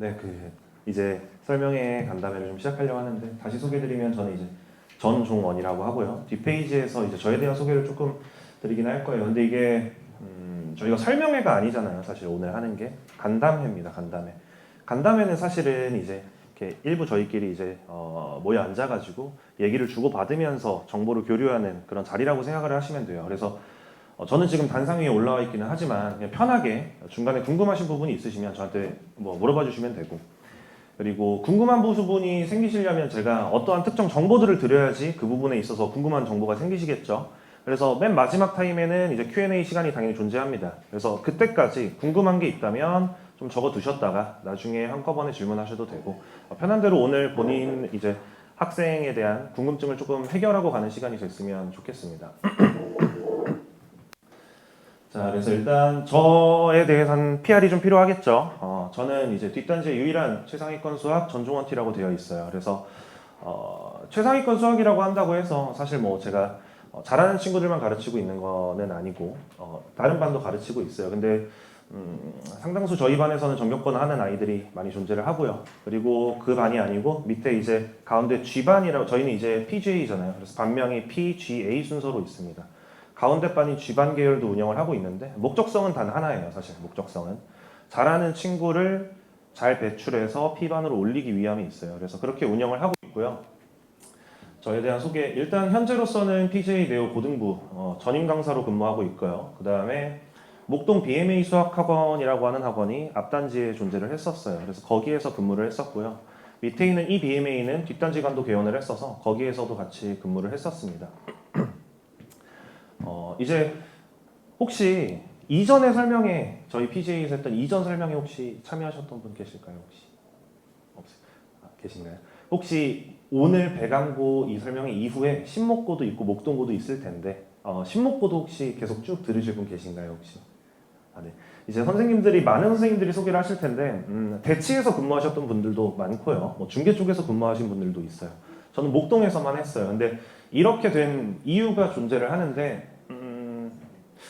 네, 이제 설명회 간담회를 좀 시작하려고 하는데 다시 소개드리면 저는 이제 전종원이라고 하고요. 뒷페이지에서 이제 저에 대한 소개를 조금 드리긴 할 거예요. 근데 이게 저희가 설명회가 아니잖아요. 사실 오늘 하는 게 간담회입니다. 간담회. 간담회는 사실은 이제 이렇게 일부 저희끼리 이제 모여 앉아가지고 얘기를 주고 받으면서 정보를 교류하는 그런 자리라고 생각을 하시면 돼요. 그래서 저는 지금 단상 위에 올라와 있기는 하지만 그냥 편하게 중간에 궁금하신 부분이 있으시면 저한테 뭐 물어봐 주시면 되고, 그리고 궁금한 부분이 생기시려면 제가 어떠한 특정 정보들을 드려야지 그 부분에 있어서 궁금한 정보가 생기시겠죠. 그래서 맨 마지막 타임에는 이제 Q&A 시간이 당연히 존재합니다. 그래서 그때까지 궁금한 게 있다면 좀 적어 두셨다가 나중에 한꺼번에 질문하셔도 되고, 편한 대로 오늘 본인 이제 학생에 대한 궁금증을 조금 해결하고 가는 시간이 됐으면 좋겠습니다. 자, 그래서 일단 저에 대해서는 PR이 좀 필요하겠죠. 저는 이제 뒷단지의 유일한 최상위권 수학 전종원 T라고 되어 있어요. 그래서 최상위권 수학이라고 한다고 해서 사실 뭐 제가 잘하는 친구들만 가르치고 있는 거는 아니고 다른 반도 가르치고 있어요. 근데 상당수 저희 반에서는 전교권 하는 아이들이 많이 존재를 하고요. 그리고 그 반이 아니고 밑에 이제 가운데 G반이라고, 저희는 이제 PGA잖아요. 그래서 반명이 PGA 순서로 있습니다. 가운데 반인 G반 계열도 운영을 하고 있는데 목적성은 단 하나예요. 사실 목적성은 잘하는 친구를 잘 배출해서 P반으로 올리기 위함이 있어요. 그래서 그렇게 운영을 하고 있고요. 저에 대한 소개, 일단 현재로서는 PJ 네오 고등부 전임 강사로 근무하고 있고요. 그 다음에 목동 BMA 수학학원이라고 하는 학원이 앞단지에 존재를 했었어요. 그래서 거기에서 근무를 했었고요. 밑에 있는 이 BMA는 뒷단지관도 개원을 했어서 거기에서도 같이 근무를 했었습니다. 이제 혹시 이전에 설명회, 저희 PJ에서 했던 이전 설명회 혹시 참여하셨던 분 계실까요? 혹시? 없어요. 계신가요? 혹시 오늘 배강고 이 설명회 이후에 신목고도 있고 목동고도 있을 텐데 신목고도 혹시 계속 쭉 들으실 분 계신가요? 혹시? 네. 이제 선생님들이, 많은 선생님들이 소개를 하실 텐데 대치에서 근무하셨던 분들도 많고요. 뭐 중계 쪽에서 근무하신 분들도 있어요. 저는 목동에서만 했어요. 근데 이렇게 된 이유가 존재를 하는데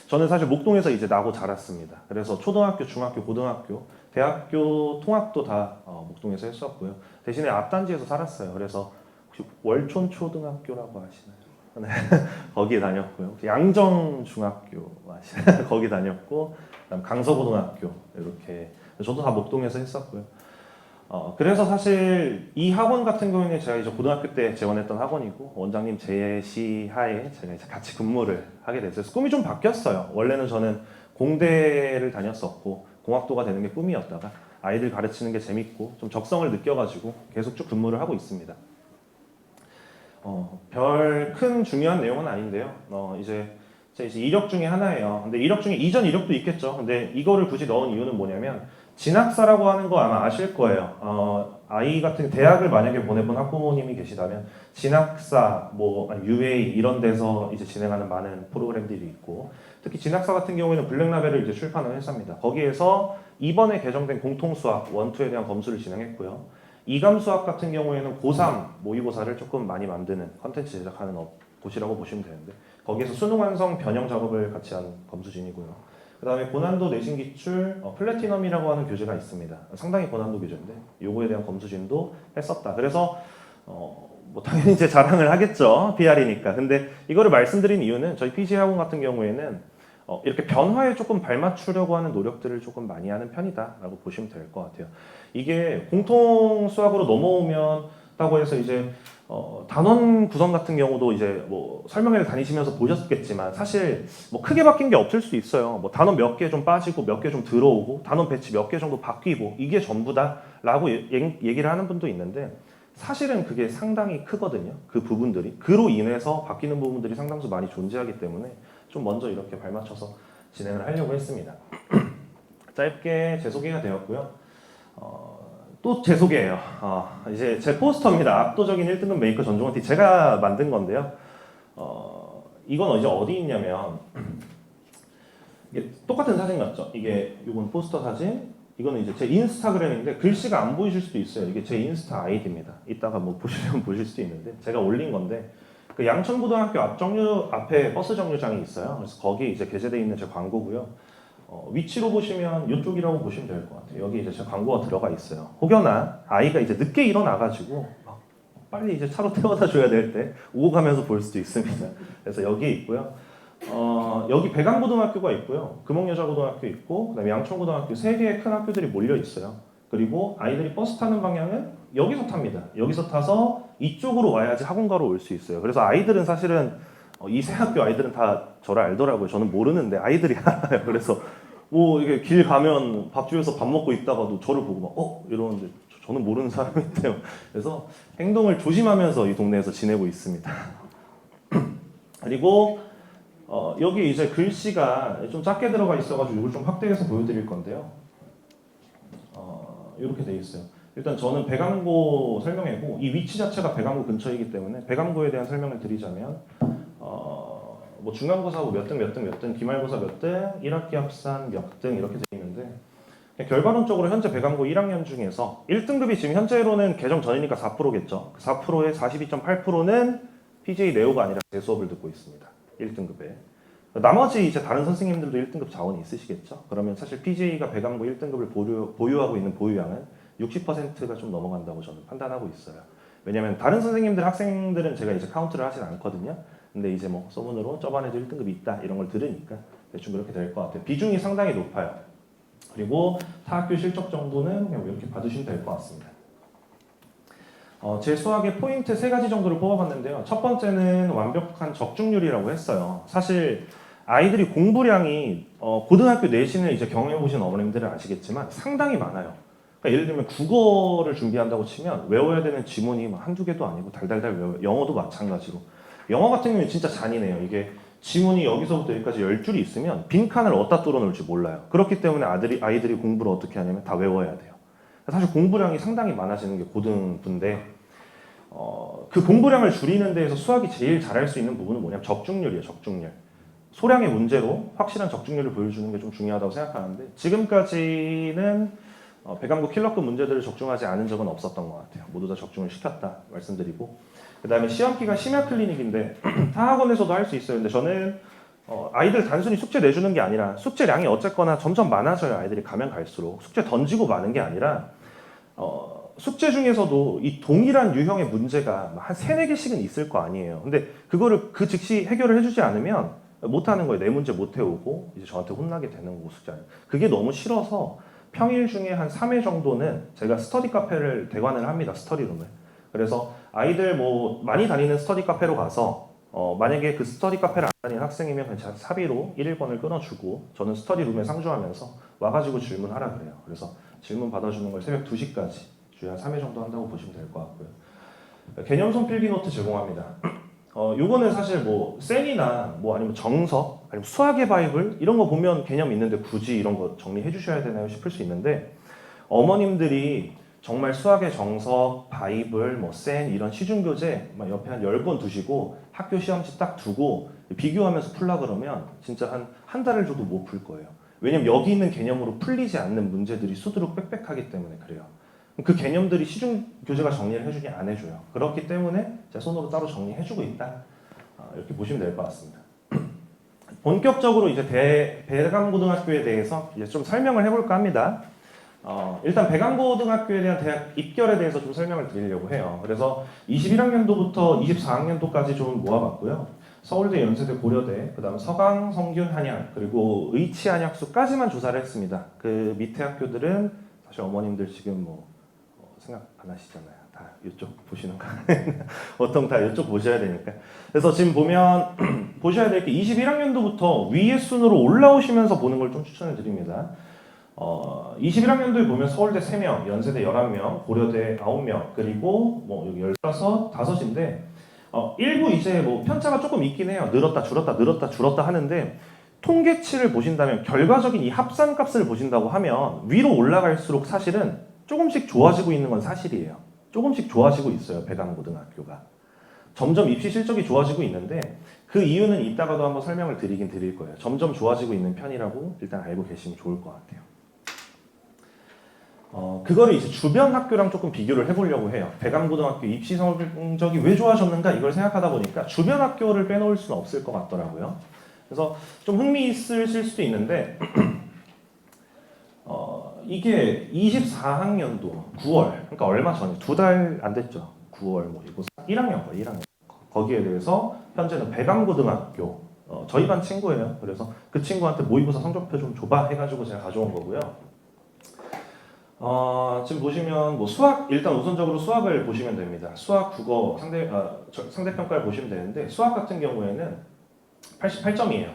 저는 사실 목동에서 이제 나고 자랐습니다. 그래서 초등학교, 중학교, 고등학교, 대학교 통학도 다 목동에서 했었고요. 대신에 앞단지에서 살았어요. 그래서 혹시 월촌 초등학교라고 아시나요? 네. 거기에 다녔고요. 양정 중학교 아시나요? 거기 다녔고, 그다음 강서고등학교 이렇게 저도 다 목동에서 했었고요. 그래서 사실 이 학원 같은 경우에는 제가 이제 고등학교 때 재원했던 학원이고 원장님 제시하에 제가 이제 같이 근무를 하게 됐어요. 그래서 꿈이 좀 바뀌었어요. 원래는 저는 공대를 다녔었고 공학도가 되는 게 꿈이었다가 아이들 가르치는 게 재밌고 좀 적성을 느껴가지고 계속 쭉 근무를 하고 있습니다. 별 큰 중요한 내용은 아닌데요. 이제 제 이제 이력 중에 하나예요. 근데 이력 중에 이전 이력도 있겠죠. 근데 이거를 굳이 넣은 이유는 뭐냐면 진학사라고 하는 거 아마 아실 거예요. 아이 같은 대학을 만약에 보내본 학부모님이 계시다면 진학사, 뭐 UA 이런 데서 이제 진행하는 많은 프로그램들이 있고, 특히 진학사 같은 경우에는 블랙라벨을 이제 출판하는 회사입니다. 거기에서 이번에 개정된 공통수학 원투에 대한 검수를 진행했고요. 이감 수학 같은 경우에는 고3 모의고사를 조금 많이 만드는 컨텐츠 제작하는 곳이라고 보시면 되는데 거기에서 수능 완성 변형 작업을 같이 한 검수진이고요. 그 다음에 고난도 내신 기출 플래티넘이라고 하는 교재가 있습니다. 상당히 고난도 교재인데 요거에 대한 검수진도 했었다. 그래서 뭐 당연히 제 자랑을 하겠죠. PR이니까. 근데 이거를 말씀드린 이유는 저희 PG 학원 같은 경우에는 이렇게 변화에 조금 발맞추려고 하는 노력들을 조금 많이 하는 편이다라고 보시면 될 것 같아요. 이게 공통 수학으로 넘어오면 다고 해서 이제 단원 구성 같은 경우도 이제 뭐 설명회를 다니시면서 보셨겠지만 사실 뭐 크게 바뀐 게 없을 수 있어요. 뭐 단원 몇 개 좀 빠지고 몇 개 좀 들어오고 단원 배치 몇 개 정도 바뀌고 이게 전부다라고 얘기를 하는 분도 있는데 사실은 그게 상당히 크거든요. 그 부분들이 그로 인해서 바뀌는 부분들이 상당수 많이 존재하기 때문에 좀 먼저 이렇게 발맞춰서 진행을 하려고 했습니다. 짧게 제 소개가 되었고요. 또 제 소개예요. 이제 제 포스터입니다. 압도적인 1등급 메이커 전종원 T 제가 만든 건데요. 이건 이제 어디 있냐면 이게 똑같은 사진 같죠? 이게 이건 포스터 사진, 이거는 이제 제 인스타그램인데 글씨가 안 보이실 수도 있어요. 이게 제 인스타 아이디입니다. 이따가 뭐 보시면 보실 수도 있는데 제가 올린 건데 그 양천고등학교 앞에 버스 정류장이 있어요. 그래서 거기 이제 게재되어 있는 제 광고고요. 위치로 보시면 이쪽이라고 보시면 될 것 같아요. 여기 이제 제 광고가 들어가 있어요. 혹여나 아이가 이제 늦게 일어나가지고 막 빨리 이제 차로 태워다 줘야 될 때 오고 가면서 볼 수도 있습니다. 그래서 여기에 있고요. 여기 배강고등학교가 있고요. 금옥여자고등학교 있고 그다음에 양천고등학교 세 개의 큰 학교들이 몰려 있어요. 그리고 아이들이 버스 타는 방향은 여기서 탑니다. 여기서 타서 이쪽으로 와야지 학원가로 올 수 있어요. 그래서 아이들은 사실은 이 세 학교 아이들은 다 저를 알더라고요. 저는 모르는데 아이들이 알아요. 그래서 뭐 이게 길 가면 밥집에서 밥 먹고 있다가도 저를 보고 막 이러는데 저는 모르는 사람인데요. 그래서 행동을 조심하면서 이 동네에서 지내고 있습니다. 그리고 여기 이제 글씨가 좀 작게 들어가 있어가지고 이걸 좀 확대해서 보여드릴 건데요. 이렇게 돼 있어요. 일단 저는 배강고 설명회고 이 위치 자체가 배강고 근처이기 때문에 배강고에 대한 설명을 드리자면 뭐 중간고사 몇 등, 몇 등, 몇 등, 기말고사 몇 등, 1학기 합산 몇 등 이렇게 돼 있는데 결과론적으로 현재 배강고 1학년 중에서 1등급이 지금 현재로는 개정 전이니까 4%겠죠. 4%의 42.8%는 PJ 네오가 아니라 제 수업을 듣고 있습니다. 1등급에. 나머지 이제 다른 선생님들도 1등급 자원이 있으시겠죠. 그러면 사실 PJ가 배강고 1등급을 보유하고 있는 보유량은 60%가 좀 넘어간다고 저는 판단하고 있어요. 왜냐면 다른 선생님들 학생들은 제가 이제 카운트를 하진 않거든요. 근데 이제 뭐 소문으로 저반에도 1등급이 있다 이런 걸 들으니까 대충 그렇게 될 것 같아요. 비중이 상당히 높아요. 그리고 타학교 실적 정도는 그냥 이렇게 봐두시면 될 것 같습니다. 제 수학의 포인트 3가지 정도를 뽑아봤는데요. 첫 번째는 완벽한 적중률이라고 했어요. 사실 아이들이 공부량이 고등학교 내신을 이제 경험해보신 어머님들은 아시겠지만 상당히 많아요. 그러니까 예를 들면 국어를 준비한다고 치면 외워야 되는 지문이 막 한두 개도 아니고 달달달 외워요. 영어도 마찬가지로. 영어 같은 경우는 진짜 잔인해요. 이게 지문이 여기서부터 여기까지 10줄이 있으면 빈칸을 어디다 뚫어놓을지 몰라요. 그렇기 때문에 아이들이 공부를 어떻게 하냐면 다 외워야 돼요. 사실 공부량이 상당히 많아지는 게 고등부인데 그 공부량을 줄이는 데에서 수학이 제일 잘할 수 있는 부분은 뭐냐면 적중률이에요. 적중률. 소량의 문제로 확실한 적중률을 보여주는 게 좀 중요하다고 생각하는데 지금까지는 배강고 킬러급 문제들을 적중하지 않은 적은 없었던 것 같아요. 모두 다 적중을 시켰다 말씀드리고 그 다음에 시험기가 심야 클리닉인데 타 학원에서도 할 수 있어요. 근데 저는 아이들 단순히 숙제 내주는 게 아니라 숙제량이 어쨌거나 점점 많아져요. 아이들이 가면 갈수록 숙제 던지고 마는 게 아니라 숙제 중에서도 이 동일한 유형의 문제가 한 3-4개씩은 있을 거 아니에요. 근데 그거를 그 즉시 해결을 해주지 않으면 못하는 거예요. 내 문제 못 해오고 이제 저한테 혼나게 되는 거고 숙제. 그게 너무 싫어서 평일 중에 한 3회 정도는 제가 스터디 카페를 대관을 합니다. 스터디룸을. 그래서 아이들 뭐 많이 다니는 스터디 카페로 가서 만약에 그 스터디 카페를 안 다니는 학생이면 그냥 사비로 1일권을 끊어주고 저는 스터디룸에 상주하면서 와가지고 질문하라 그래요. 그래서 질문 받아주는 걸 새벽 2시까지 주에 한 3회 정도 한다고 보시면 될 것 같고요. 개념선 필기노트 제공합니다. 요거는 사실 뭐 센이나 뭐 아니면 정석 아니면 수학의 바이블 이런 거 보면 개념 있는데 굳이 이런 거 정리해 주셔야 되나요 싶을 수 있는데 어머님들이 정말 수학의 정석, 바이블, 뭐 센 이런 시중 교재 막 옆에 한 10권 두시고 학교 시험지 딱 두고 비교하면서 풀라 그러면 진짜 한 달을 줘도 못 풀 거예요. 왜냐면 여기 있는 개념으로 풀리지 않는 문제들이 수두룩 빽빽하기 때문에 그래요. 그 개념들이 시중 교재가 정리를 해주기 안 해줘요. 그렇기 때문에 제가 손으로 따로 정리해주고 있다. 이렇게 보시면 될 것 같습니다. 본격적으로 이제 배강고등학교에 대해서 이제 좀 설명을 해볼까 합니다. 일단 배강고등학교에 대한 대학 입결에 대해서 좀 설명을 드리려고 해요. 그래서 21학년도부터 24학년도까지 좀 모아봤고요. 서울대, 연세대, 고려대, 그 다음 서강, 성균, 한양, 그리고 의치, 한약수까지만 조사를 했습니다. 그 밑에 학교들은 사실 어머님들 지금 뭐 생각 안 하시잖아요. 다 이쪽 보시는 거. 보통 다 이쪽 보셔야 되니까. 그래서 지금 보면 보셔야 될 게 21학년도부터 위의 순으로 올라오시면서 보는 걸 좀 추천을 드립니다. 21학년도에 보면 서울대 3명, 연세대 11명, 고려대 9명, 그리고 뭐 여기 15인데 일부 이제 뭐 편차가 조금 있긴 해요. 늘었다 줄었다 하는데 통계치를 보신다면 결과적인 이 합산값을 보신다고 하면 위로 올라갈수록 사실은 조금씩 좋아지고 있는 건 사실이에요. 조금씩 좋아지고 있어요. 배강고등학교가. 점점 입시 실적이 좋아지고 있는데 그 이유는 이따가도 한번 설명을 드릴 거예요. 점점 좋아지고 있는 편이라고 일단 알고 계시면 좋을 것 같아요. 그거를 이제 주변 학교랑 조금 비교를 해보려고 해요. 배강고등학교 입시 성적이 왜 좋아졌는가 이걸 생각하다 보니까 주변 학교를 빼놓을 수는 없을 것 같더라고요. 그래서 좀 흥미있으실 수도 있는데 이게 24학년도 9월, 그러니까 얼마 전에 2달 안 됐죠. 9월 모의고사 1학년 거예요, 1학년. 거기에 대해서 현재는 배감고등학교 저희 반 친구예요. 그래서 그 친구한테 모의고사 성적표 좀 줘봐 해가지고 제가 가져온 거고요. 지금 보시면 뭐 수학 일단 우선적으로 수학을 보시면 됩니다. 수학, 국어 상대평가를 보시면 되는데 수학 같은 경우에는 88점이에요.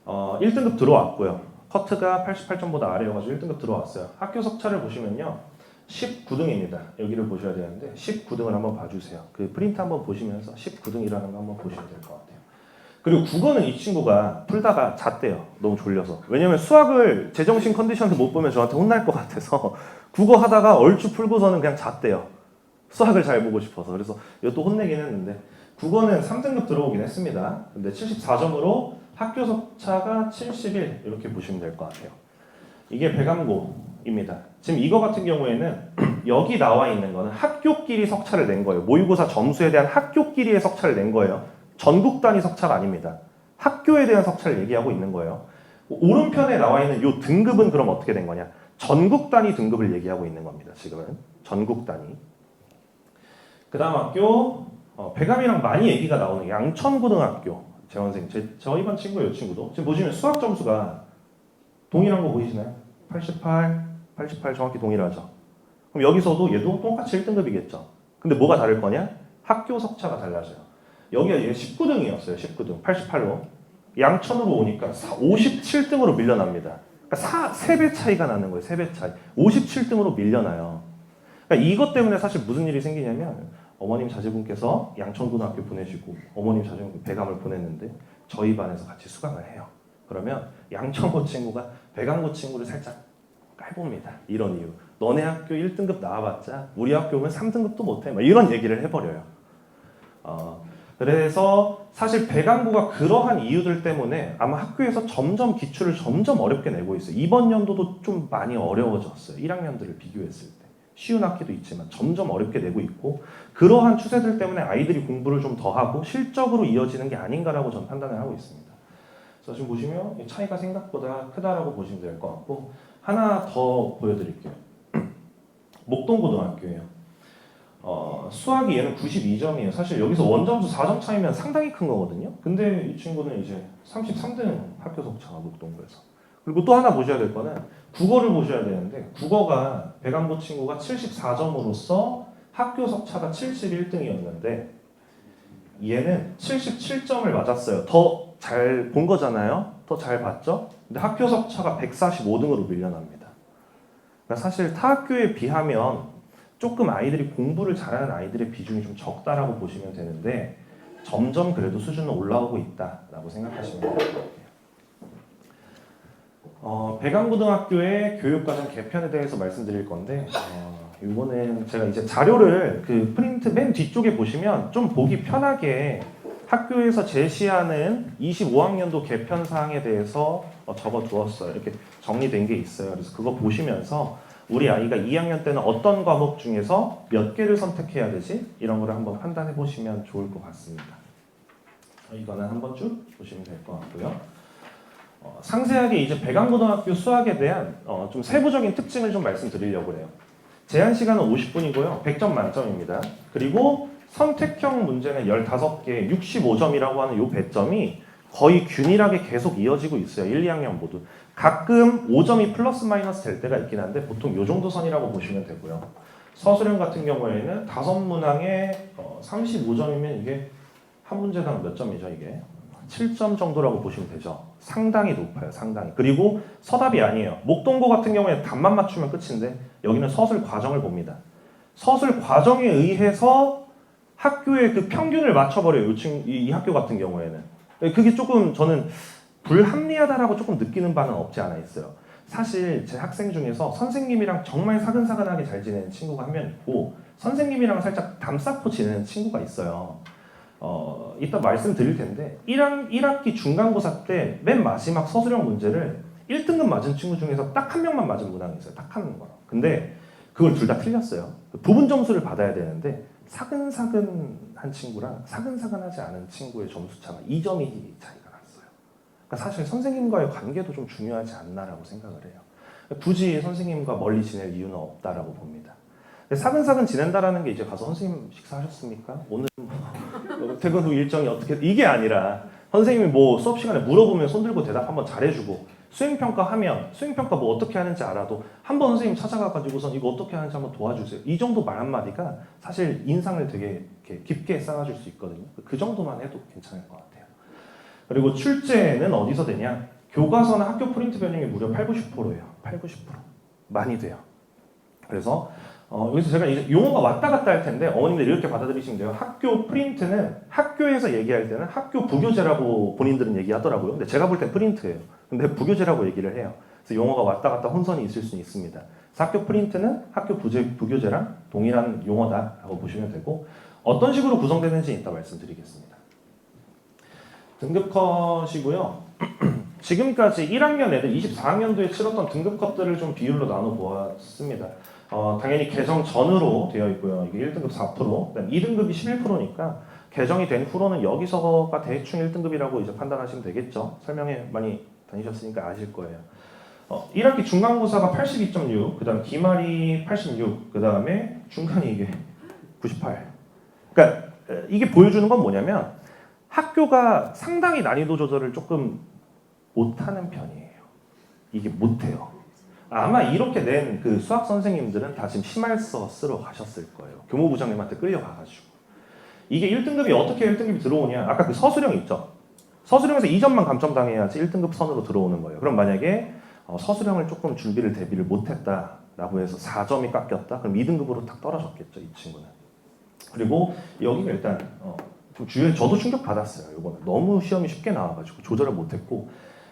1등급 들어왔고요. 커트가 88점보다 아래여가지고 1등급 들어왔어요. 학교 석차를 보시면요. 19등입니다. 여기를 보셔야 되는데 19등을 한번 봐주세요. 그 프린트 한번 보시면서 19등이라는 거 한번 보셔야 될 것 같아요. 그리고 국어는 이 친구가 풀다가 잤대요. 너무 졸려서. 왜냐면 수학을 제정신 컨디션을 못 보면 저한테 혼날 것 같아서 국어 하다가 얼추 풀고서는 그냥 잤대요. 수학을 잘 보고 싶어서. 그래서 이것도 혼내긴 했는데 국어는 3등급 들어오긴 했습니다. 근데 74점으로 학교 석차가 71 이렇게 보시면 될 것 같아요. 이게 배감고입니다. 지금 이거 같은 경우에는 여기 나와 있는 거는 학교끼리 석차를 낸 거예요. 모의고사 점수에 대한 학교끼리의 석차를 낸 거예요. 전국 단위 석차가 아닙니다. 학교에 대한 석차를 얘기하고 있는 거예요. 오른편에 나와 있는 이 등급은 그럼 어떻게 된 거냐? 전국 단위 등급을 얘기하고 있는 겁니다. 지금은 전국 단위. 그 다음 학교 배감이랑 많이 얘기가 나오는 양천고등학교 재원생 저희 반 친구예요. 이 친구도 지금 보시면 수학 점수가 동일한 거 보이시나요? 88 정확히 동일하죠. 그럼 여기서도 얘도 똑같이 1등급이겠죠. 근데 뭐가 다를 거냐? 학교 석차가 달라져요. 여기가 얘 19등이었어요. 19등 88로 양천으로 오니까 57등으로 밀려납니다. 그러니까 3배 차이가 나는 거예요. 3배 차이. 57등으로 밀려나요. 그러니까 이것 때문에 사실 무슨 일이 생기냐면 어머님 자제분께서 양천고등학교 보내시고 어머님 자제분 배감을 보냈는데 저희 반에서 같이 수강을 해요. 그러면 양천고 친구가 배감고 친구를 살짝 깔봅니다. 이런 이유. 너네 학교 1등급 나와봤자 우리 학교 오면 3등급도 못해. 막 이런 얘기를 해버려요. 그래서 사실 배감고가 그러한 이유들 때문에 아마 학교에서 점점 기출을 점점 어렵게 내고 있어요. 이번 연도도 좀 많이 어려워졌어요. 1학년들을 비교했을 때. 쉬운 학기도 있지만 점점 어렵게 내고 있고 그러한 추세들 때문에 아이들이 공부를 좀 더 하고 실적으로 이어지는 게 아닌가라고 저는 판단을 하고 있습니다. 그래서 지금 보시면 차이가 생각보다 크다라고 보시면 될 것 같고 하나 더 보여드릴게요. 목동고등학교예요. 수학이 얘는 92점이에요. 사실 여기서 원점수 4점 차이면 상당히 큰 거거든요. 근데 이 친구는 이제 33등 학교 석차가 목동고에서. 그리고 또 하나 보셔야 될 거는 국어를 보셔야 되는데 국어가 배감고 친구가 74점으로서 학교 석차가 71등이었는데 얘는 77점을 맞았어요. 더 잘 본 거잖아요. 더 잘 봤죠? 근데 학교 석차가 145등으로 밀려납니다. 그러니까 사실 타 학교에 비하면 조금 아이들이 공부를 잘하는 아이들의 비중이 좀 적다라고 보시면 되는데 점점 그래도 수준은 올라오고 있다라고 생각하시면 될 것 같아요. 배감고등학교의 교육과정 개편에 대해서 말씀드릴 건데 이거는 제가 이제 자료를 그 프린트 맨 뒤쪽에 보시면 좀 보기 편하게 학교에서 제시하는 25학년도 개편 사항에 대해서 적어 두었어요. 이렇게 정리된 게 있어요. 그래서 그거 보시면서 우리 아이가 2학년 때는 어떤 과목 중에서 몇 개를 선택해야 되지? 이런 거를 한번 판단해 보시면 좋을 것 같습니다. 이거는 한번 쭉 보시면 될 것 같고요. 상세하게 이제 배감고등학교 수학에 대한 좀 세부적인 특징을 좀 말씀드리려고 해요. 제한 시간은 50분이고요. 100점 만점입니다. 그리고 선택형 문제는 15개, 65점이라고 하는 이 배점이 거의 균일하게 계속 이어지고 있어요. 1, 2학년 모두. 가끔 5점이 플러스 마이너스 될 때가 있긴 한데 보통 이 정도 선이라고 보시면 되고요. 서술형 같은 경우에는 5문항에 35점이면 이게 한 문제당 몇 점이죠 이게? 7점 정도라고 보시면 되죠. 상당히 높아요. 상당히. 그리고 서답이 아니에요. 목동고 같은 경우에 답만 맞추면 끝인데 여기는 서술 과정을 봅니다. 서술 과정에 의해서 학교의 그 평균을 맞춰버려요. 이 학교 같은 경우에는. 그게 조금 저는 불합리하다라고 조금 느끼는 바는 없지 않아 있어요. 사실 제 학생 중에서 선생님이랑 정말 사근사근하게 잘 지내는 친구가 한 명 있고 선생님이랑 살짝 담쌓고 지내는 친구가 있어요. 이따 말씀드릴 텐데 1학기 중간고사 때 맨 마지막 서술형 문제를 1등급 맞은 친구 중에서 딱 한 명만 맞은 문항이 있어요. 딱 한 거. 근데 그걸 둘 다 틀렸어요. 부분 점수를 받아야 되는데 사근사근한 친구랑 사근사근하지 않은 친구의 점수 차가 2점이 차이가 났어요. 그러니까 사실 선생님과의 관계도 좀 중요하지 않나라고 생각을 해요. 굳이 선생님과 멀리 지낼 이유는 없다라고 봅니다. 사근사근 지낸다라는 게 이제 가서 선생님 식사하셨습니까? 오늘 뭐 퇴근 후 일정이 어떻게 이게 아니라 선생님이 뭐 수업 시간에 물어보면 손 들고 대답 한번 잘해주고 수행평가 하면 수행평가 뭐 어떻게 하는지 알아도 한번 선생님 찾아가가지고선 이거 어떻게 하는지 한번 도와주세요. 이 정도 말 한마디가 사실 인상을 되게 이렇게 깊게 쌓아줄 수 있거든요. 그 정도만 해도 괜찮을 것 같아요. 그리고 출제는 어디서 되냐? 교과서나 학교 프린트 변형이 무려 80~90%예요. 80~90%. 많이 돼요. 그래서 여기서 제가 이제 용어가 왔다 갔다 할 텐데 어머님들 이렇게 받아들이시면 돼요. 학교 프린트는 학교에서 얘기할 때는 학교 부교재라고 본인들은 얘기하더라고요. 근데 제가 볼 땐 프린트예요. 근데 부교재라고 얘기를 해요. 그래서 용어가 왔다 갔다 혼선이 있을 수는 있습니다. 그래서 학교 프린트는 학교 부교재랑 동일한 용어다라고 보시면 되고 어떤 식으로 구성되는지 이따 말씀드리겠습니다. 등급컷이고요. 지금까지 1학년 애들 24학년도에 치렀던 등급컷들을 좀 비율로 나눠 보았습니다. 당연히 개정 전으로 되어 있고요. 이게 1등급 4%, 그다음 2등급이 11%니까 개정이 된 후로는 여기서가 대충 1등급이라고 이제 판단하시면 되겠죠. 설명회 많이 다니셨으니까 아실 거예요. 1학기 중간고사가 82.6, 그다음 기말이 86, 그다음에 중간이 이게 98. 그러니까 이게 보여주는 건 뭐냐면 학교가 상당히 난이도 조절을 조금 못하는 편이에요. 이게 못해요. 아마 이렇게 낸 그 수학 선생님들은 다 지금 심할서 쓰러 가셨을 거예요. 교무부장님한테 끌려가가지고. 이게 1등급이 어떻게 1등급이 들어오냐. 아까 그 서술형 있죠. 서술형에서 2점만 감점당해야지 1등급 선으로 들어오는 거예요. 그럼 만약에 서술형을 조금 준비를 대비를 못했다라고 해서 4점이 깎였다. 그럼 2등급으로 딱 떨어졌겠죠. 이 친구는. 그리고 여기가 일단 좀 주위에 저도 충격 받았어요. 이번에 너무 시험이 쉽게 나와가지고 조절을 못했고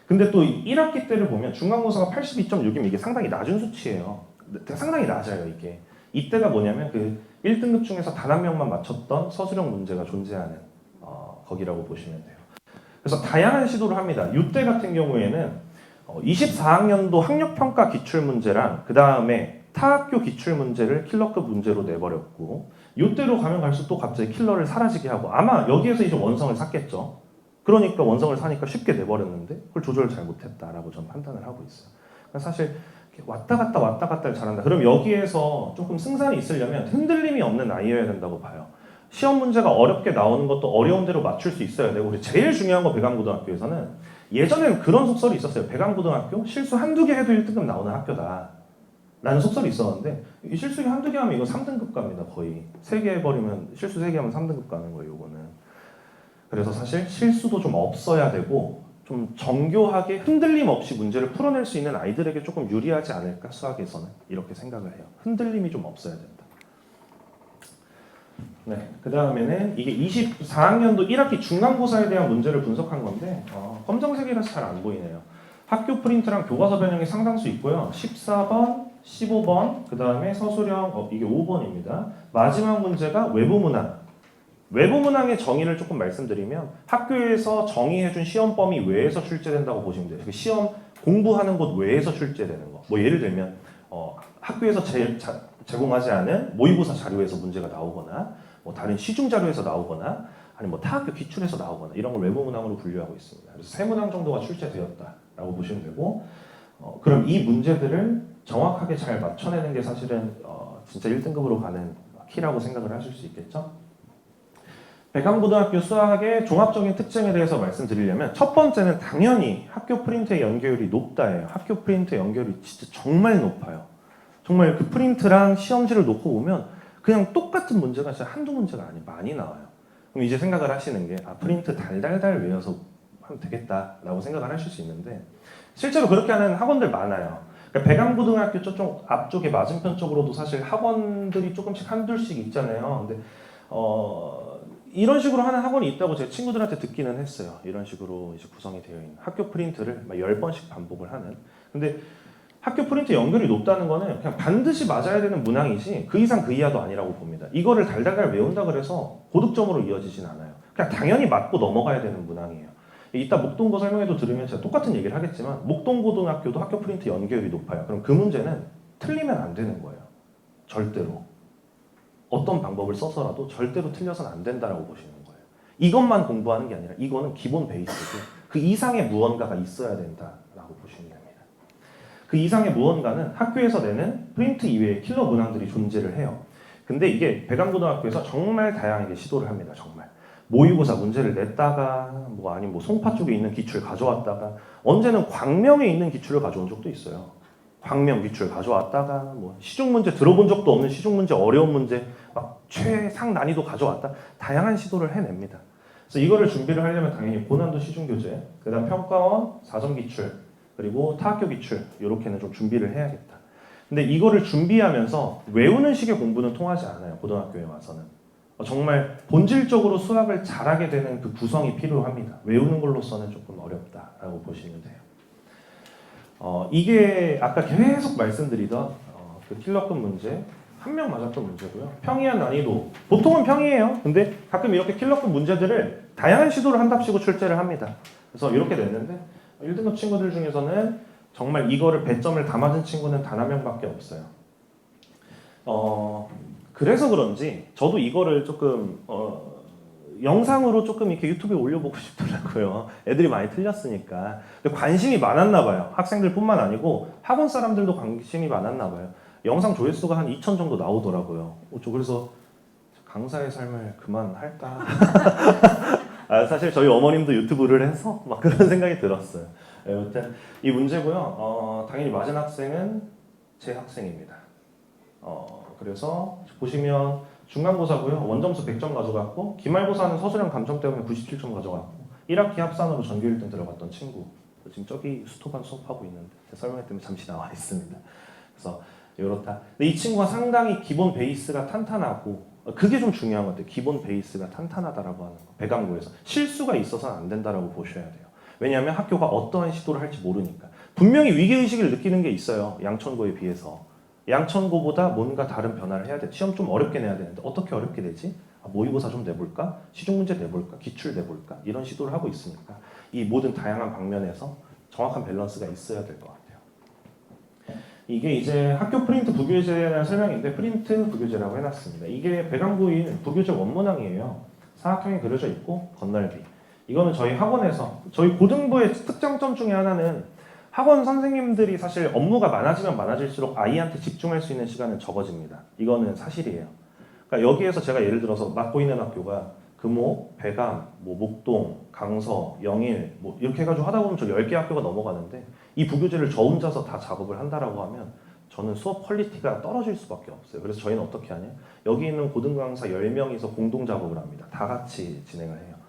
근데 또 1학기 때를 보면 중간고사가 82.6이면 이게 상당히 낮은 수치예요. 상당히 낮아요 이게. 이때가 뭐냐면 그 1등급 중에서 단 한 명만 맞췄던 서술형 문제가 존재하는 거기라고 보시면 돼요. 그래서 다양한 시도를 합니다. 이때 같은 경우에는 24학년도 학력평가 기출문제랑 그 다음에 타학교 기출문제를 킬러급 문제로 내버렸고 이때로 가면 갈수록 또 갑자기 킬러를 사라지게 하고 아마 여기에서 이제 원성을 샀겠죠. 그러니까 원성을 사니까 쉽게 내버렸는데 그걸 조절을 잘 못했다라고 저는 판단을 하고 있어요. 사실 왔다 갔다를 잘한다. 그럼 여기에서 조금 승산이 있으려면 흔들림이 없는 아이여야 된다고 봐요. 시험 문제가 어렵게 나오는 것도 어려운 대로 맞출 수 있어야 되고 우리 제일 중요한 거 백암고등학교에서는 예전에는 그런 속설이 있었어요. 백암고등학교 실수 한두 개 해도 1등급 나오는 학교다. 라는 속설이 있었는데 이 실수 한두 개 하면 이거 3등급 갑니다. 거의 3개 해버리면 실수 3개 하면 3등급 가는 거예요. 이거는. 그래서 사실 실수도 좀 없어야 되고 좀 정교하게 흔들림 없이 문제를 풀어낼 수 있는 아이들에게 조금 유리하지 않을까 수학에서는 이렇게 생각을 해요. 흔들림이 좀 없어야 된다. 네, 그 다음에는 이게 24학년도 1학기 중간고사에 대한 문제를 분석한 건데 검정색이라서 잘 안 보이네요. 학교 프린트랑 교과서 변형이 상당수 있고요. 14번, 15번, 그 다음에 서술형 이게 5번입니다. 마지막 문제가 외부문항. 외부문항의 정의를 조금 말씀드리면 학교에서 정의해준 시험 범위 외에서 출제된다고 보시면 돼요. 시험 공부하는 곳 외에서 출제되는 거. 뭐 예를 들면 학교에서 제공하지 않은 모의고사 자료에서 문제가 나오거나 뭐 다른 시중 자료에서 나오거나 아니면 뭐 타학교 기출에서 나오거나 이런 걸 외부문항으로 분류하고 있습니다. 그래서 3문항 정도가 출제되었다라고 보시면 되고 그럼 이 문제들을 정확하게 잘 맞춰내는 게 사실은 진짜 1등급으로 가는 키라고 생각을 하실 수 있겠죠. 백암고등학교 수학의 종합적인 특징에 대해서 말씀드리려면 첫 번째는 당연히 학교 프린트의 연계율이 높다예요. 학교 프린트 연계율이 진짜 정말 높아요. 정말 그 프린트랑 시험지를 놓고 보면 그냥 똑같은 문제가 진짜 한두 문제가 아니고 많이 나와요. 그럼 이제 생각을 하시는 게 프린트 달달달 외워서 하면 되겠다라고 생각을 하실 수 있는데 실제로 그렇게 하는 학원들 많아요. 그러니까 백암고등학교 저쪽 앞쪽에 맞은편 쪽으로도 사실 학원들이 조금씩 한둘씩 있잖아요. 근데 이런 식으로 하는 학원이 있다고 제 친구들한테 듣기는 했어요. 이런 식으로 이제 구성이 되어 있는 학교 프린트를 막 10번씩 반복을 하는. 근데 학교 프린트 연결이 높다는 거는 그냥 반드시 맞아야 되는 문항이지 그 이상 그 이하도 아니라고 봅니다. 이거를 달달달 외운다 그래서 고득점으로 이어지진 않아요. 그냥 당연히 맞고 넘어가야 되는 문항이에요. 이따 목동고 설명회도 들으면 제가 똑같은 얘기를 하겠지만 목동고등학교도 학교 프린트 연결이 높아요. 그럼 그 문제는 틀리면 안 되는 거예요. 절대로. 어떤 방법을 써서라도 절대로 틀려서는 안 된다라고 보시는 거예요. 이것만 공부하는 게 아니라 이거는 기본 베이스고 그 이상의 무언가가 있어야 된다라고 보시면 됩니다. 그 이상의 무언가는 학교에서 내는 프린트 이외의 킬러 문항들이 존재를 해요. 근데 이게 배강고등학교에서 정말 다양하게 시도를 합니다. 정말. 모의고사 문제를 냈다가 뭐 아니면 뭐 송파 쪽에 있는 기출 가져왔다가 언제는 광명에 있는 기출을 가져온 적도 있어요. 광명 기출 가져왔다가 뭐 시중 문제 들어본 적도 없는 시중 문제 어려운 문제 막 최상 난이도 가져왔다 다양한 시도를 해냅니다. 그래서 이거를 준비를 하려면 당연히 고난도 시중 교재, 그다음 평가원, 4점 기출, 그리고 타학교 기출 이렇게는 좀 준비를 해야겠다. 근데 이거를 준비하면서 외우는 식의 공부는 통하지 않아요. 고등학교에 와서는. 정말 본질적으로 수학을 잘하게 되는 그 구성이 필요합니다. 외우는 걸로서는 조금 어렵다라고 보시면 돼요. 이게 아까 계속 말씀드리던 그 킬러급 문제, 한 명 맞았던 문제고요. 평이한 난이도, 보통은 평이에요. 근데 가끔 이렇게 킬러급 문제들을 다양한 시도를 한답시고 출제를 합니다. 그래서 이렇게 냈는데 1등급 친구들 중에서는 정말 이거를 배점을 다 맞은 친구는 단 한 명밖에 없어요. 그래서 그런지 저도 이거를 조금 영상으로 조금 이렇게 유튜브에 올려보고 싶더라고요. 애들이 많이 틀렸으니까. 근데 관심이 많았나 봐요. 학생들뿐만 아니고 학원 사람들도 관심이 많았나 봐요. 영상 조회수가 한 2,000 정도 나오더라고요. 저 그래서 강사의 삶을 그만할까? 사실 저희 어머님도 유튜브를 해서 막 그런 생각이 들었어요. 여튼 이 문제고요. 당연히 맞은 학생은 제 학생입니다. 그래서 보시면 중간고사고요. 원점수 100점 가져갔고 기말고사는 서술형 감점 때문에 97점 가져갔고 1학기 합산으로 전교 1등 들어갔던 친구. 지금 저기 수토반 수업하고 있는데 제 설명 때문에 잠시 나와 있습니다. 그래서 이렇다. 근데 이 친구가 상당히 기본 베이스가 탄탄하고 그게 좀 중요한 것 같아요. 기본 베이스가 탄탄하다라고 하는 거. 배강고에서 실수가 있어서는 안 된다라고 보셔야 돼요. 왜냐하면 학교가 어떠한 시도를 할지 모르니까. 분명히 위기의식을 느끼는 게 있어요. 양천고에 비해서. 양천고보다 뭔가 다른 변화를 해야 돼. 시험 좀 어렵게 내야 되는데 어떻게 어렵게 내지? 모의고사 좀 내볼까? 시중문제 내볼까? 기출 내볼까? 이런 시도를 하고 있으니까 이 모든 다양한 방면에서 정확한 밸런스가 있어야 될 것 같아요. 이게 이제 학교 프린트 부교재에 대한 설명인데 프린트 부교재라고 해놨습니다. 이게 배강고인 부교재 원문항이에요. 사각형이 그려져 있고 건널비. 이거는 저희 학원에서 저희 고등부의 특장점 중에 하나는 학원 선생님들이 사실 업무가 많아지면 많아질수록 아이한테 집중할 수 있는 시간은 적어집니다. 이거는 사실이에요. 그러니까 여기에서 제가 예를 들어서 맡고 있는 학교가 금호, 배감, 뭐 목동, 강서, 영일 뭐 이렇게 해가지고 하다 보면 저 10개 학교가 넘어가는데 이 부교재를 저 혼자서 다 작업을 한다라고 하면 저는 수업 퀄리티가 떨어질 수밖에 없어요. 그래서 저희는 어떻게 하냐? 여기 있는 고등 강사 10명이서 공동 작업을 합니다. 다 같이 진행을 해요.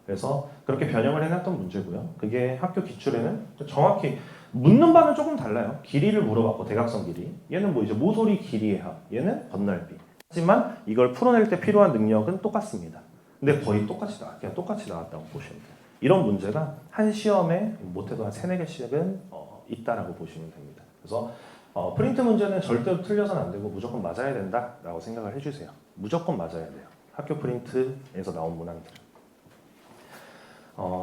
그래서 그렇게 변형을 해놨던 문제고요. 그게 학교 기출에는 정확히 묻는 바는 조금 달라요. 길이를 물어봤고 대각선 길이. 얘는 뭐 이제 모서리 길이의 합. 얘는 건널비. 하지만 이걸 풀어낼 때 필요한 능력은 똑같습니다. 근데 거의 똑같이 그냥 똑같이 나왔다고 보시면 돼요. 이런 문제가 한 시험에 못해도 한 3-4개씩은 있다라고 보시면 됩니다. 그래서 프린트 문제는 절대로 틀려서는 안 되고 무조건 맞아야 된다라고 생각을 해주세요. 무조건 맞아야 돼요. 학교 프린트에서 나온 문항들은.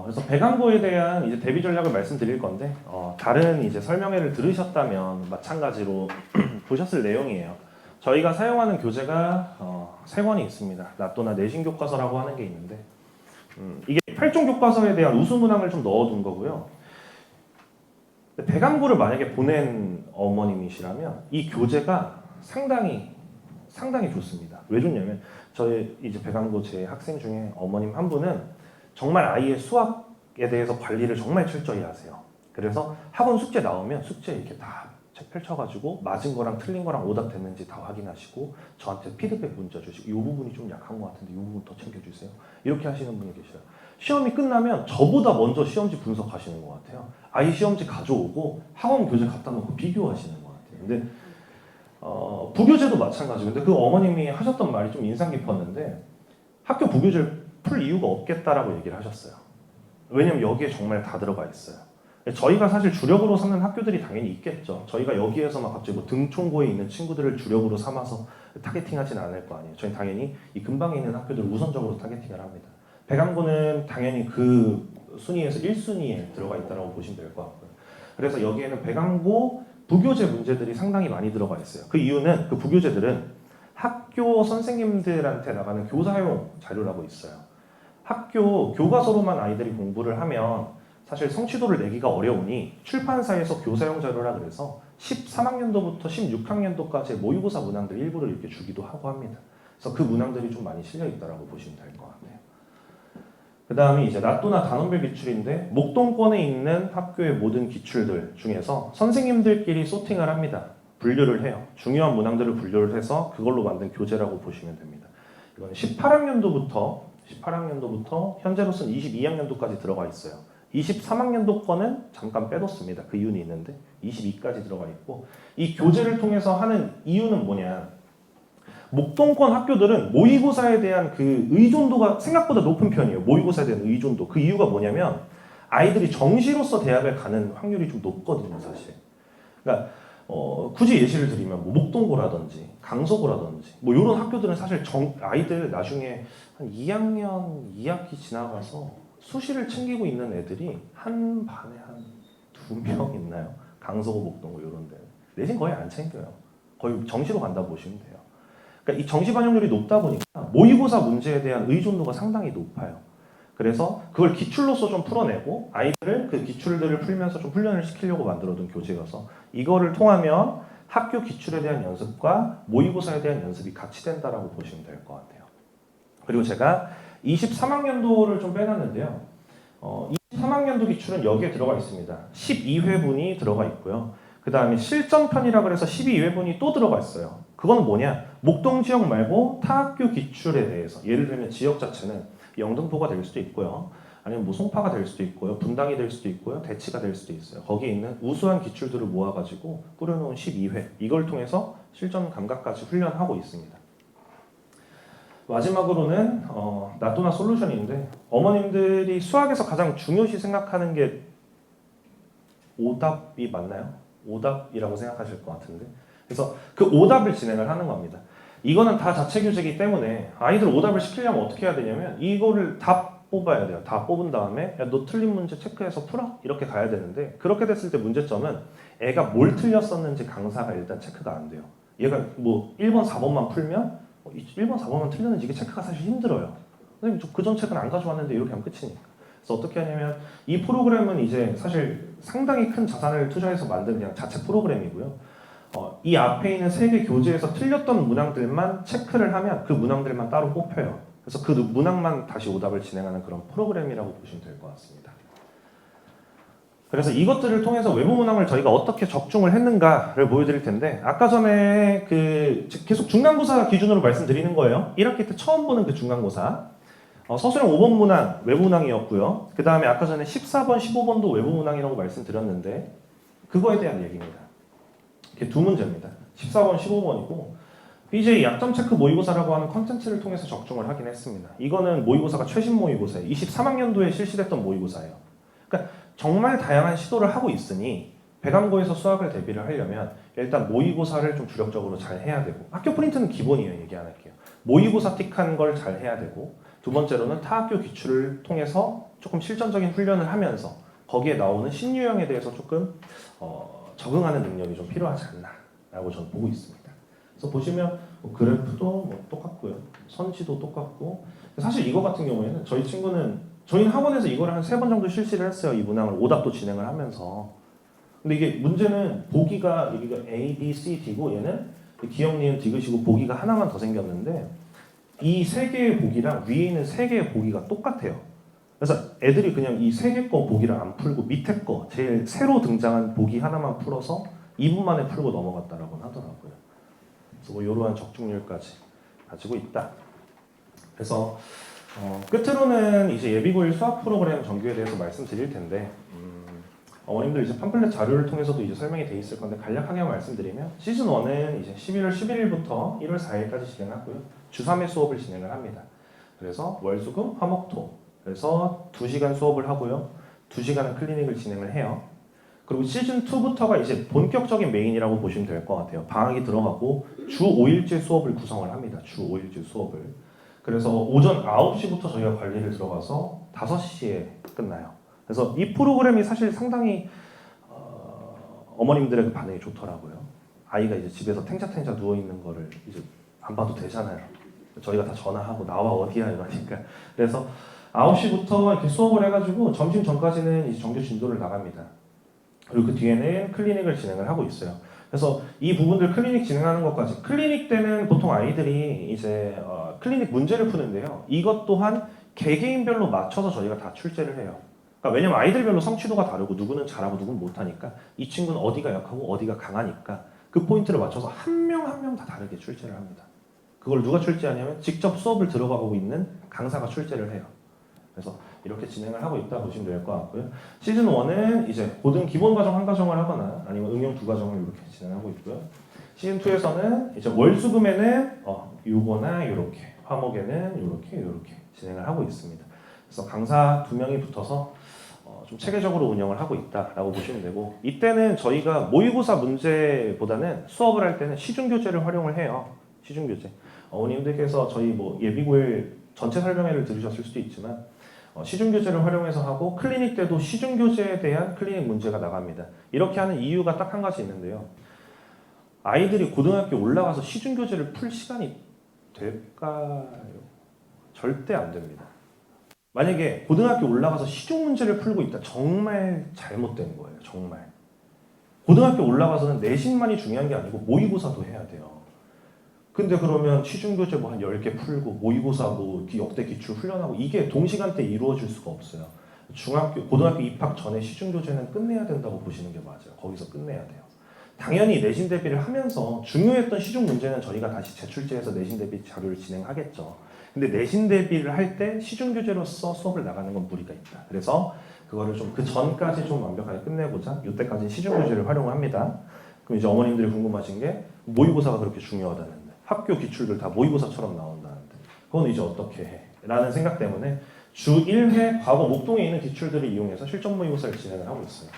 그래서 배강고에 대한 이제 대비 전략을 말씀드릴 건데 다른 이제 설명회를 들으셨다면 마찬가지로 보셨을 내용이에요. 저희가 사용하는 교재가 3권이 있습니다. 나또나 내신 교과서라고 하는 게 있는데 이게 8종 교과서에 대한 우수 문항을 좀 넣어둔 거고요. 배강고를 만약에 보낸 어머님이시라면 이 교재가 상당히 좋습니다. 왜 좋냐면 저희 이제 배강고 제 학생 중에 어머님 한 분은 정말 아이의 수학에 대해서 관리를 정말 철저히 하세요. 그래서 학원 숙제 나오면 숙제 이렇게 다 책 펼쳐가지고 맞은 거랑 틀린 거랑 오답 됐는지 다 확인하시고 저한테 피드백 문자 주시고 이 부분이 좀 약한 것 같은데 이 부분 더 챙겨주세요. 이렇게 하시는 분이 계셔요. 시험이 끝나면 저보다 먼저 시험지 분석하시는 것 같아요. 아이 시험지 가져오고 학원 교재 갖다 놓고 비교하시는 것 같아요. 근데 부교재도 마찬가지고 근데 그 어머님이 하셨던 말이 좀 인상 깊었는데 학교 부교재를 풀 이유가 없겠다라고 얘기를 하셨어요. 왜냐면 여기에 정말 다 들어가 있어요. 저희가 사실 주력으로 삼는 학교들이 당연히 있겠죠. 저희가 여기에서만 갑자기 뭐 등촌고에 있는 친구들을 주력으로 삼아서 타겟팅하지는 않을 거 아니에요. 저희는 당연히 이 근방에 있는 학교들을 우선적으로 타겟팅을 합니다. 배강고는 당연히 그 순위에서 1순위에 들어가 있다고 보시면 될 것 같고요. 그래서 여기에는 배강고 부교재 문제들이 상당히 많이 들어가 있어요. 그 이유는 그 부교재들은 학교 선생님들한테 나가는 교사용 자료라고 있어요. 학교 교과서로만 아이들이 공부를 하면 사실 성취도를 내기가 어려우니 출판사에서 교사용 자료라 그래서 13학년도부터 16학년도까지의 모의고사 문항들 일부를 이렇게 주기도 하고 합니다. 그래서 그 문항들이 좀 많이 실려 있다라고 보시면 될 것 같네요. 그 다음에 이제 나또나 단원별 기출인데 목동권에 있는 학교의 모든 기출들 중에서 선생님들끼리 소팅을 합니다. 분류를 해요. 중요한 문항들을 분류를 해서 그걸로 만든 교재라고 보시면 됩니다. 이건 18학년도부터 현재로서는 22학년도까지 들어가 있어요. 23학년도 거는 잠깐 빼뒀습니다. 그 이유는 있는데 22까지 들어가 있고 이 교재를 통해서 하는 이유는 뭐냐? 목동권 학교들은 모의고사에 대한 그 의존도가 생각보다 높은 편이에요. 모의고사에 대한 의존도. 그 이유가 뭐냐면 아이들이 정시로서 대학을 가는 확률이 좀 높거든요, 사실. 그러니까 굳이 예시를 드리면 뭐 목동고라든지 강서고라든지 뭐 이런 학교들은 사실 아이들 나중에 한 2학년 2학기 지나가서 수시를 챙기고 있는 애들이 한 반에 한 2명 있나요? 강서고 목동고 이런 데 내신 거의 안 챙겨요. 거의 정시로 간다고 보시면 돼요. 그러니까 이 정시 반영률이 높다 보니까 모의고사 문제에 대한 의존도가 상당히 높아요. 그래서 그걸 기출로서 좀 풀어내고 아이들을 그 기출들을 풀면서 좀 훈련을 시키려고 만들어둔 교재여서 이거를 통하면 학교 기출에 대한 연습과 모의고사에 대한 연습이 같이 된다라고 보시면 될 것 같아요. 그리고 제가 23학년도를 좀 빼놨는데요. 23학년도 기출은 여기에 들어가 있습니다. 12회분이 들어가 있고요. 그 다음에 실전편이라 그래서 12회분이 또 들어가 있어요. 그건 뭐냐? 목동 지역 말고 타 학교 기출에 대해서 예를 들면 지역 자체는 영등포가 될 수도 있고요. 아니면 뭐 송파가 될 수도 있고요. 분당이 될 수도 있고요. 대치가 될 수도 있어요. 거기에 있는 우수한 기출들을 모아가지고 꾸려놓은 12회 이걸 통해서 실전 감각까지 훈련하고 있습니다. 마지막으로는 나또나 솔루션인데 어머님들이 수학에서 가장 중요시 생각하는 게 오답이 맞나요? 오답이라고 생각하실 것 같은데 그래서 그 오답을 진행을 하는 겁니다. 이거는 다 자체 교재이기 때문에 아이들 오답을 시키려면 어떻게 해야 되냐면 이거를 다 뽑아야 돼요. 다 뽑은 다음에 야, 너 틀린 문제 체크해서 풀어? 이렇게 가야 되는데 그렇게 됐을 때 문제점은 애가 뭘 틀렸었는지 강사가 일단 체크가 안 돼요. 얘가 뭐 1번, 4번만 풀면 1번, 4번만 틀렸는지 이게 체크가 사실 힘들어요. 선생님 저 그전 체크는 안 가져왔는데 이렇게 하면 끝이니까. 그래서 어떻게 하냐면 이 프로그램은 이제 사실 상당히 큰 자산을 투자해서 만든 그냥 자체 프로그램이고요. 이 앞에 있는 3개 교재에서 틀렸던 문항들만 체크를 하면 그 문항들만 따로 뽑혀요. 그래서 그 문항만 다시 오답을 진행하는 그런 프로그램이라고 보시면 될 것 같습니다. 그래서 이것들을 통해서 외부 문항을 저희가 어떻게 적중을 했는가를 보여드릴 텐데 아까 전에 계속 중간고사 기준으로 말씀드리는 거예요. 1학기 때 처음 보는 그 중간고사 서술형 5번 문항 외부 문항이었고요. 그 다음에 아까 전에 14번, 15번도 외부 문항이라고 말씀드렸는데 그거에 대한 얘기입니다. 이렇게 두 문제입니다. 14번, 15번이고 BJ 약점 체크 모의고사라고 하는 컨텐츠를 통해서 적중을 하긴 했습니다. 이거는 모의고사가 최신 모의고사예요. 23학년도에 실시됐던 모의고사예요. 그러니까 정말 다양한 시도를 하고 있으니 배감고에서 수학을 대비를 하려면 일단 모의고사를 좀 주력적으로 잘 해야 되고 학교 프린트는 기본이에요. 얘기 안 할게요. 모의고사 틱한 걸 잘 해야 되고 두 번째로는 타학교 기출을 통해서 조금 실전적인 훈련을 하면서 거기에 나오는 신유형에 대해서 조금 적응하는 능력이 좀 필요하지 않나라고 저는 보고 있습니다. 그래서 보시면 뭐 그래프도 뭐 똑같고요. 선지도 똑같고 사실 이거 같은 경우에는 저희는 학원에서 이거를 한 3번 정도 실시를 했어요. 이 문항을 오답도 진행을 하면서 근데 이게 문제는 보기가 여기가 A, B, C, D고 얘는 기억, 니은, 디귿이고 보기가 하나만 더 생겼는데 이 3개의 보기랑 위에 있는 3개의 보기가 똑같아요. 그래서 애들이 그냥 이 3개 거 보기를 안 풀고 밑에 거 제일 새로 등장한 보기 하나만 풀어서 2분 만에 풀고 넘어갔다라고 하더라고요. 그래서 뭐 이러한 적중률까지 가지고 있다. 그래서 끝으로는 이제 예비고일 수학 프로그램 정규에 대해서 말씀드릴 텐데 어머님들 이제 팜플렛 자료를 통해서도 이제 설명이 돼 있을 건데 간략하게 말씀드리면 시즌 1은 이제 11월 11일부터 1월 4일까지 진행하고요. 주 3회 수업을 진행을 합니다. 그래서 월수금 화목토 그래서 2시간 수업을 하고요. 2시간은 클리닉을 진행을 해요. 그리고 시즌 2부터가 이제 본격적인 메인이라고 보시면 될 것 같아요. 방학이 들어가고 주 5일째 수업을 구성을 합니다. 주 5일째 수업을. 그래서 오전 9시부터 저희가 관리를 들어가서 5시에 끝나요. 그래서 이 프로그램이 사실 상당히 어머님들의 반응이 좋더라고요. 아이가 이제 집에서 탱자탱자 누워 있는 거를 이제 안 봐도 되잖아요. 저희가 다 전화하고 나와 어디야 이러니까. 그래서 9시부터 이렇게 수업을 해가지고 점심 전까지는 이제 정규 진도를 나갑니다. 그리고 그 뒤에는 클리닉을 진행을 하고 있어요. 그래서 이 부분들 클리닉 진행하는 것까지 클리닉 때는 보통 아이들이 이제 클리닉 문제를 푸는데요. 이것 또한 개개인별로 맞춰서 저희가 다 출제를 해요. 그러니까 왜냐면 아이들별로 성취도가 다르고 누구는 잘하고 누구는 못하니까 이 친구는 어디가 약하고 어디가 강하니까 그 포인트를 맞춰서 한 명 한 명 다 다르게 출제를 합니다. 그걸 누가 출제하냐면 직접 수업을 들어가고 있는 강사가 출제를 해요. 그래서 이렇게 진행을 하고 있다 보시면 될 것 같고요. 시즌 1은 이제 고등 기본 과정 한 과정을 하거나 아니면 응용 두 과정을 이렇게 진행하고 있고요. 시즌 2에서는 이제 월수금에는 요거나 요렇게, 화목에는 요렇게 진행을 하고 있습니다. 그래서 강사 2명이 붙어서 좀 체계적으로 운영을 하고 있다라고 보시면 되고, 이때는 저희가 모의고사 문제보다는 수업을 할 때는 시중교재를 활용을 해요. 시중교재. 어머님들께서 저희 뭐 예비고일 전체 설명회를 들으셨을 수도 있지만 시중교재를 활용해서 하고, 클리닉 때도 시중교재에 대한 클리닉 문제가 나갑니다. 이렇게 하는 이유가 딱 한 가지 있는데요. 아이들이 고등학교 올라가서 시중교재를 풀 시간이 될까요? 절대 안 됩니다. 만약에 고등학교 올라가서 시중 문제를 풀고 있다, 정말 잘못된 거예요. 정말. 고등학교 올라가서는 내신만이 중요한 게 아니고 모의고사도 해야 돼요. 근데 그러면 시중교재 뭐 한 10개 풀고 모의고사 뭐 역대 기출 훈련하고 이게 동시간대에 이루어질 수가 없어요. 고등학교 입학 전에 시중교재는 끝내야 된다고 보시는 게 맞아요. 거기서 끝내야 돼요. 당연히 내신 대비를 하면서 중요했던 시중 문제는 저희가 다시 재출제해서 내신 대비 자료를 진행하겠죠. 근데 내신 대비를 할 때 시중 교재로서 수업을 나가는 건 무리가 있다. 그래서 그거를 좀 그 전까지 좀 완벽하게 끝내보자. 이때까지 시중 교재를 활용합니다. 그럼 이제 어머님들이 궁금하신 게 모의고사가 그렇게 중요하다는데, 학교 기출들 다 모의고사처럼 나온다는데 그건 이제 어떻게 해? 라는 생각 때문에 주 1회 과거 목동에 있는 기출들을 이용해서 실전 모의고사를 진행을 하고 있어요.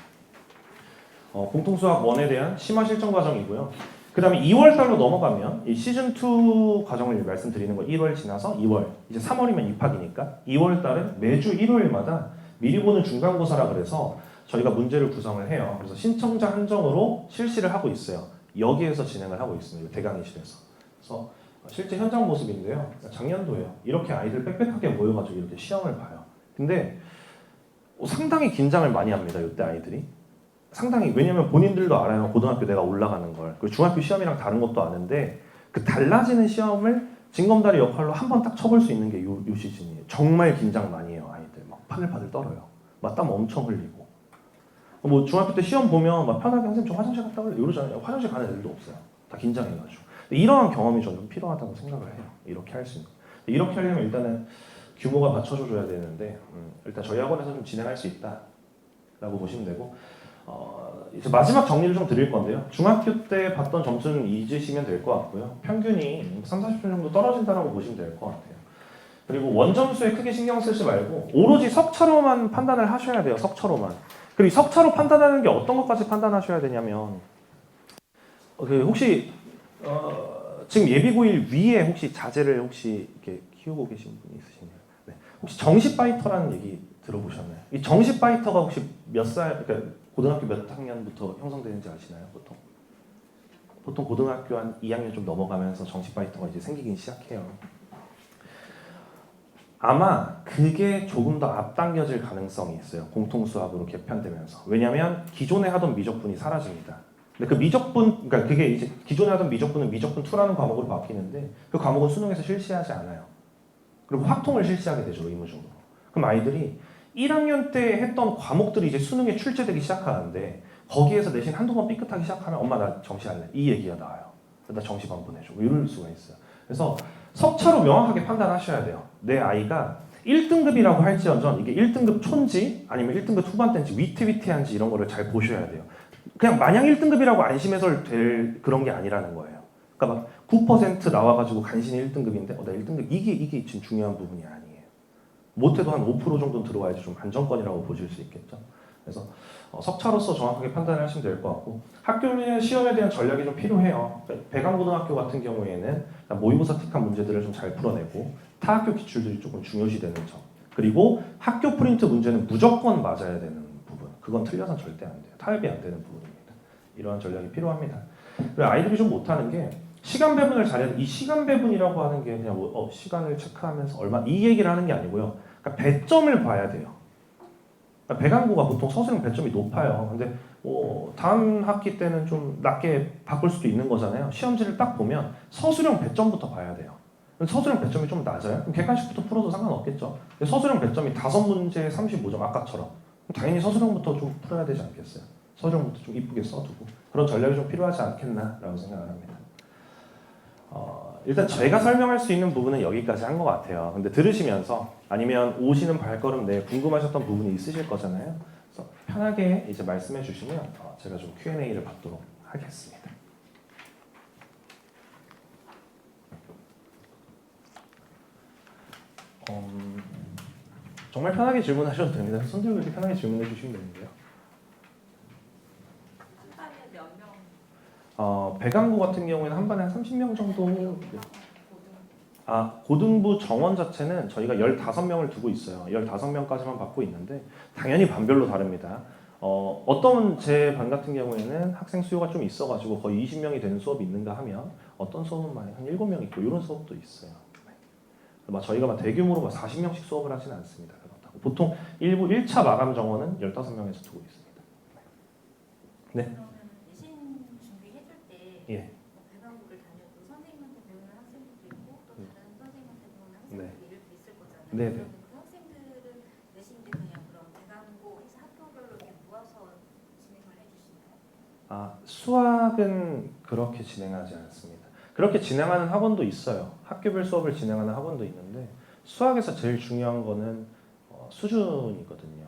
공통수학 1에 대한 심화 실전 과정이고요. 그 다음에 2월 달로 넘어가면 이 시즌2 과정을 말씀드리는 거, 1월 지나서 2월, 이제 3월이면 입학이니까 2월 달은 매주 일요일마다 미리 보는 중간고사라 그래서 저희가 문제를 구성을 해요. 그래서 신청자 한정으로 실시를 하고 있어요. 여기에서 진행을 하고 있습니다. 대강의실에서. 그래서 실제 현장 모습인데요. 작년도에요. 이렇게 아이들 빽빽하게 모여가지고 이렇게 시험을 봐요. 근데 상당히 긴장을 많이 합니다. 이때 아이들이. 상당히, 왜냐면 본인들도 알아요. 고등학교 내가 올라가는 걸. 그리고 중학교 시험이랑 다른 것도 아는데 그 달라지는 시험을 징검다리 역할로 한 번 딱 쳐볼 수 있는 게 요 시즌이에요. 정말 긴장 많이 해요. 아이들 막 파들파들 떨어요. 막 땀 엄청 흘리고. 뭐 중학교 때 시험 보면 막 편하게 선생님 저 화장실 갔다 올래 이러잖아요. 화장실 가는 애들도 없어요. 다 긴장해가지고. 이러한 경험이 저는 필요하다고 생각을 해요. 이렇게 할 수 있는. 이렇게 하려면 일단은 규모가 맞춰줘야 되는데 일단 저희 학원에서 좀 진행할 수 있다라고 보시면 되고, 이제 마지막 정리를 좀 드릴 건데요. 중학교 때 봤던 점수는 잊으시면 될 것 같고요. 평균이 30, 40점 정도 떨어진다고 보시면 될 것 같아요. 그리고 원점수에 크게 신경 쓰지 말고 오로지 석차로만 판단을 하셔야 돼요. 석차로만. 그리고 이 석차로 판단하는 게 어떤 것까지 판단하셔야 되냐면 혹시 지금 예비고일 위에 혹시 자제를 혹시 이렇게 키우고 계신 분이 있으신가요? 네. 혹시 정시파이터라는 얘기 들어보셨나요? 이 정시파이터가 혹시 몇 살, 그러니까 고등학교 몇 학년부터 형성되는지 아시나요? 보통 고등학교 한 2학년 좀 넘어가면서 정시파이터가 이제 생기긴 시작해요. 아마 그게 조금 더 앞당겨질 가능성이 있어요. 공통수학으로 개편되면서. 왜냐하면 기존에 하던 미적분이 사라집니다. 근데 그 미적분, 그러니까 그게 이제 기존에 하던 미적분은 미적분 2라는 과목으로 바뀌는데 그 과목은 수능에서 실시하지 않아요. 그리고 확통을 실시하게 되죠, 의무중으로. 그럼 아이들이 1학년 때 했던 과목들이 이제 수능에 출제되기 시작하는데 거기에서 내신 한두 번 삐끗하기 시작하면 엄마 나 정시할래 이 얘기가 나와요. 나 정시반 보내줘. 이럴 수가 있어요. 그래서 석차로 명확하게 판단하셔야 돼요. 내 아이가 1등급이라고 할지언정 이게 1등급 초인지 아니면 1등급 후반대인지 위태위태한지 이런 거를 잘 보셔야 돼요. 그냥 마냥 1등급이라고 안심해서 될 그런 게 아니라는 거예요. 그러니까 막 9% 나와가지고 간신히 1등급인데 나 1등급 이게 지금 중요한 부분이 아니에요. 못해도 한 5% 정도는 들어와야지 좀 안정권이라고 보실 수 있겠죠. 그래서 석차로서 정확하게 판단을 하시면 될 것 같고, 학교 내 시험에 대한 전략이 좀 필요해요. 배강고등학교 같은 경우에는 모의고사 틱한 문제들을 좀 잘 풀어내고 타학교 기출들이 조금 중요시되는 점, 그리고 학교 프린트 문제는 무조건 맞아야 되는 부분, 그건 틀려서는 절대 안 돼요. 타협이 안 되는 부분입니다. 이러한 전략이 필요합니다. 그리고 아이들이 좀 못하는 게 시간 배분을 잘해야 돼. 이 시간 배분이라고 하는 게 그냥 시간을 체크하면서 얼마 이 얘기를 하는 게 아니고요. 그러니까 배점을 봐야 돼요. 그러니까 배강고가 보통 서술형 배점이 높아요. 근데 다음 학기 때는 좀 낮게 바꿀 수도 있는 거잖아요. 시험지를 딱 보면 서술형 배점부터 봐야 돼요. 서술형 배점이 좀 낮아요? 그럼 객관식부터 풀어도 상관없겠죠. 근데 서술형 배점이 5문제에 35점 아까처럼 당연히 서술형부터 좀 풀어야 되지 않겠어요? 서술형부터 좀 이쁘게 써두고 그런 전략이 좀 필요하지 않겠나라고 생각을 합니다. 일단 제가 설명할 수 있는 부분은 여기까지 한 것 같아요. 근데 들으시면서 아니면 오시는 발걸음 내에 궁금하셨던 부분이 있으실 거잖아요. 그래서 편하게 이제 말씀해 주시면 제가 좀 Q&A를 받도록 하겠습니다. 정말 편하게 질문하셔도 됩니다. 손 들고 이렇게 편하게 질문해 주시면 되는데요. 한 달에 몇 명? 배강고 같은 경우에는 한 반에 한 30명 정도. 고등부 정원 자체는 저희가 15명을 두고 있어요. 15명까지만 받고 있는데 당연히 반별로 다릅니다. 어떤 제 반 같은 경우에는 학생 수요가 좀 있어가지고 거의 20명이 되는 수업이 있는가 하면 어떤 수업은 한 7명 있고 이런 수업도 있어요. 저희가 대규모로 40명씩 수업을 하지는 않습니다. 그렇다고. 보통 일부 1차 마감 정원은 15명에서 두고 있습니다. 네. 그러면 내신 준비해줄 때 예. 배강고를 다녀도 선생님한테 배우는 학생들도 있고 또 다른 선생님한테 배우는 네. 학생들도 있을 거잖아요. 네, 네. 그러면 그 학생들은 내신 때 그냥 그럼 배강고 해서 학교별로 이렇게 모아서 진행을 해주시나요? 수학은 그렇게 진행하지 않습니다. 그렇게 진행하는 학원도 있어요. 학교별 수업을 진행하는 학원도 있는데 수학에서 제일 중요한 거는 수준이거든요.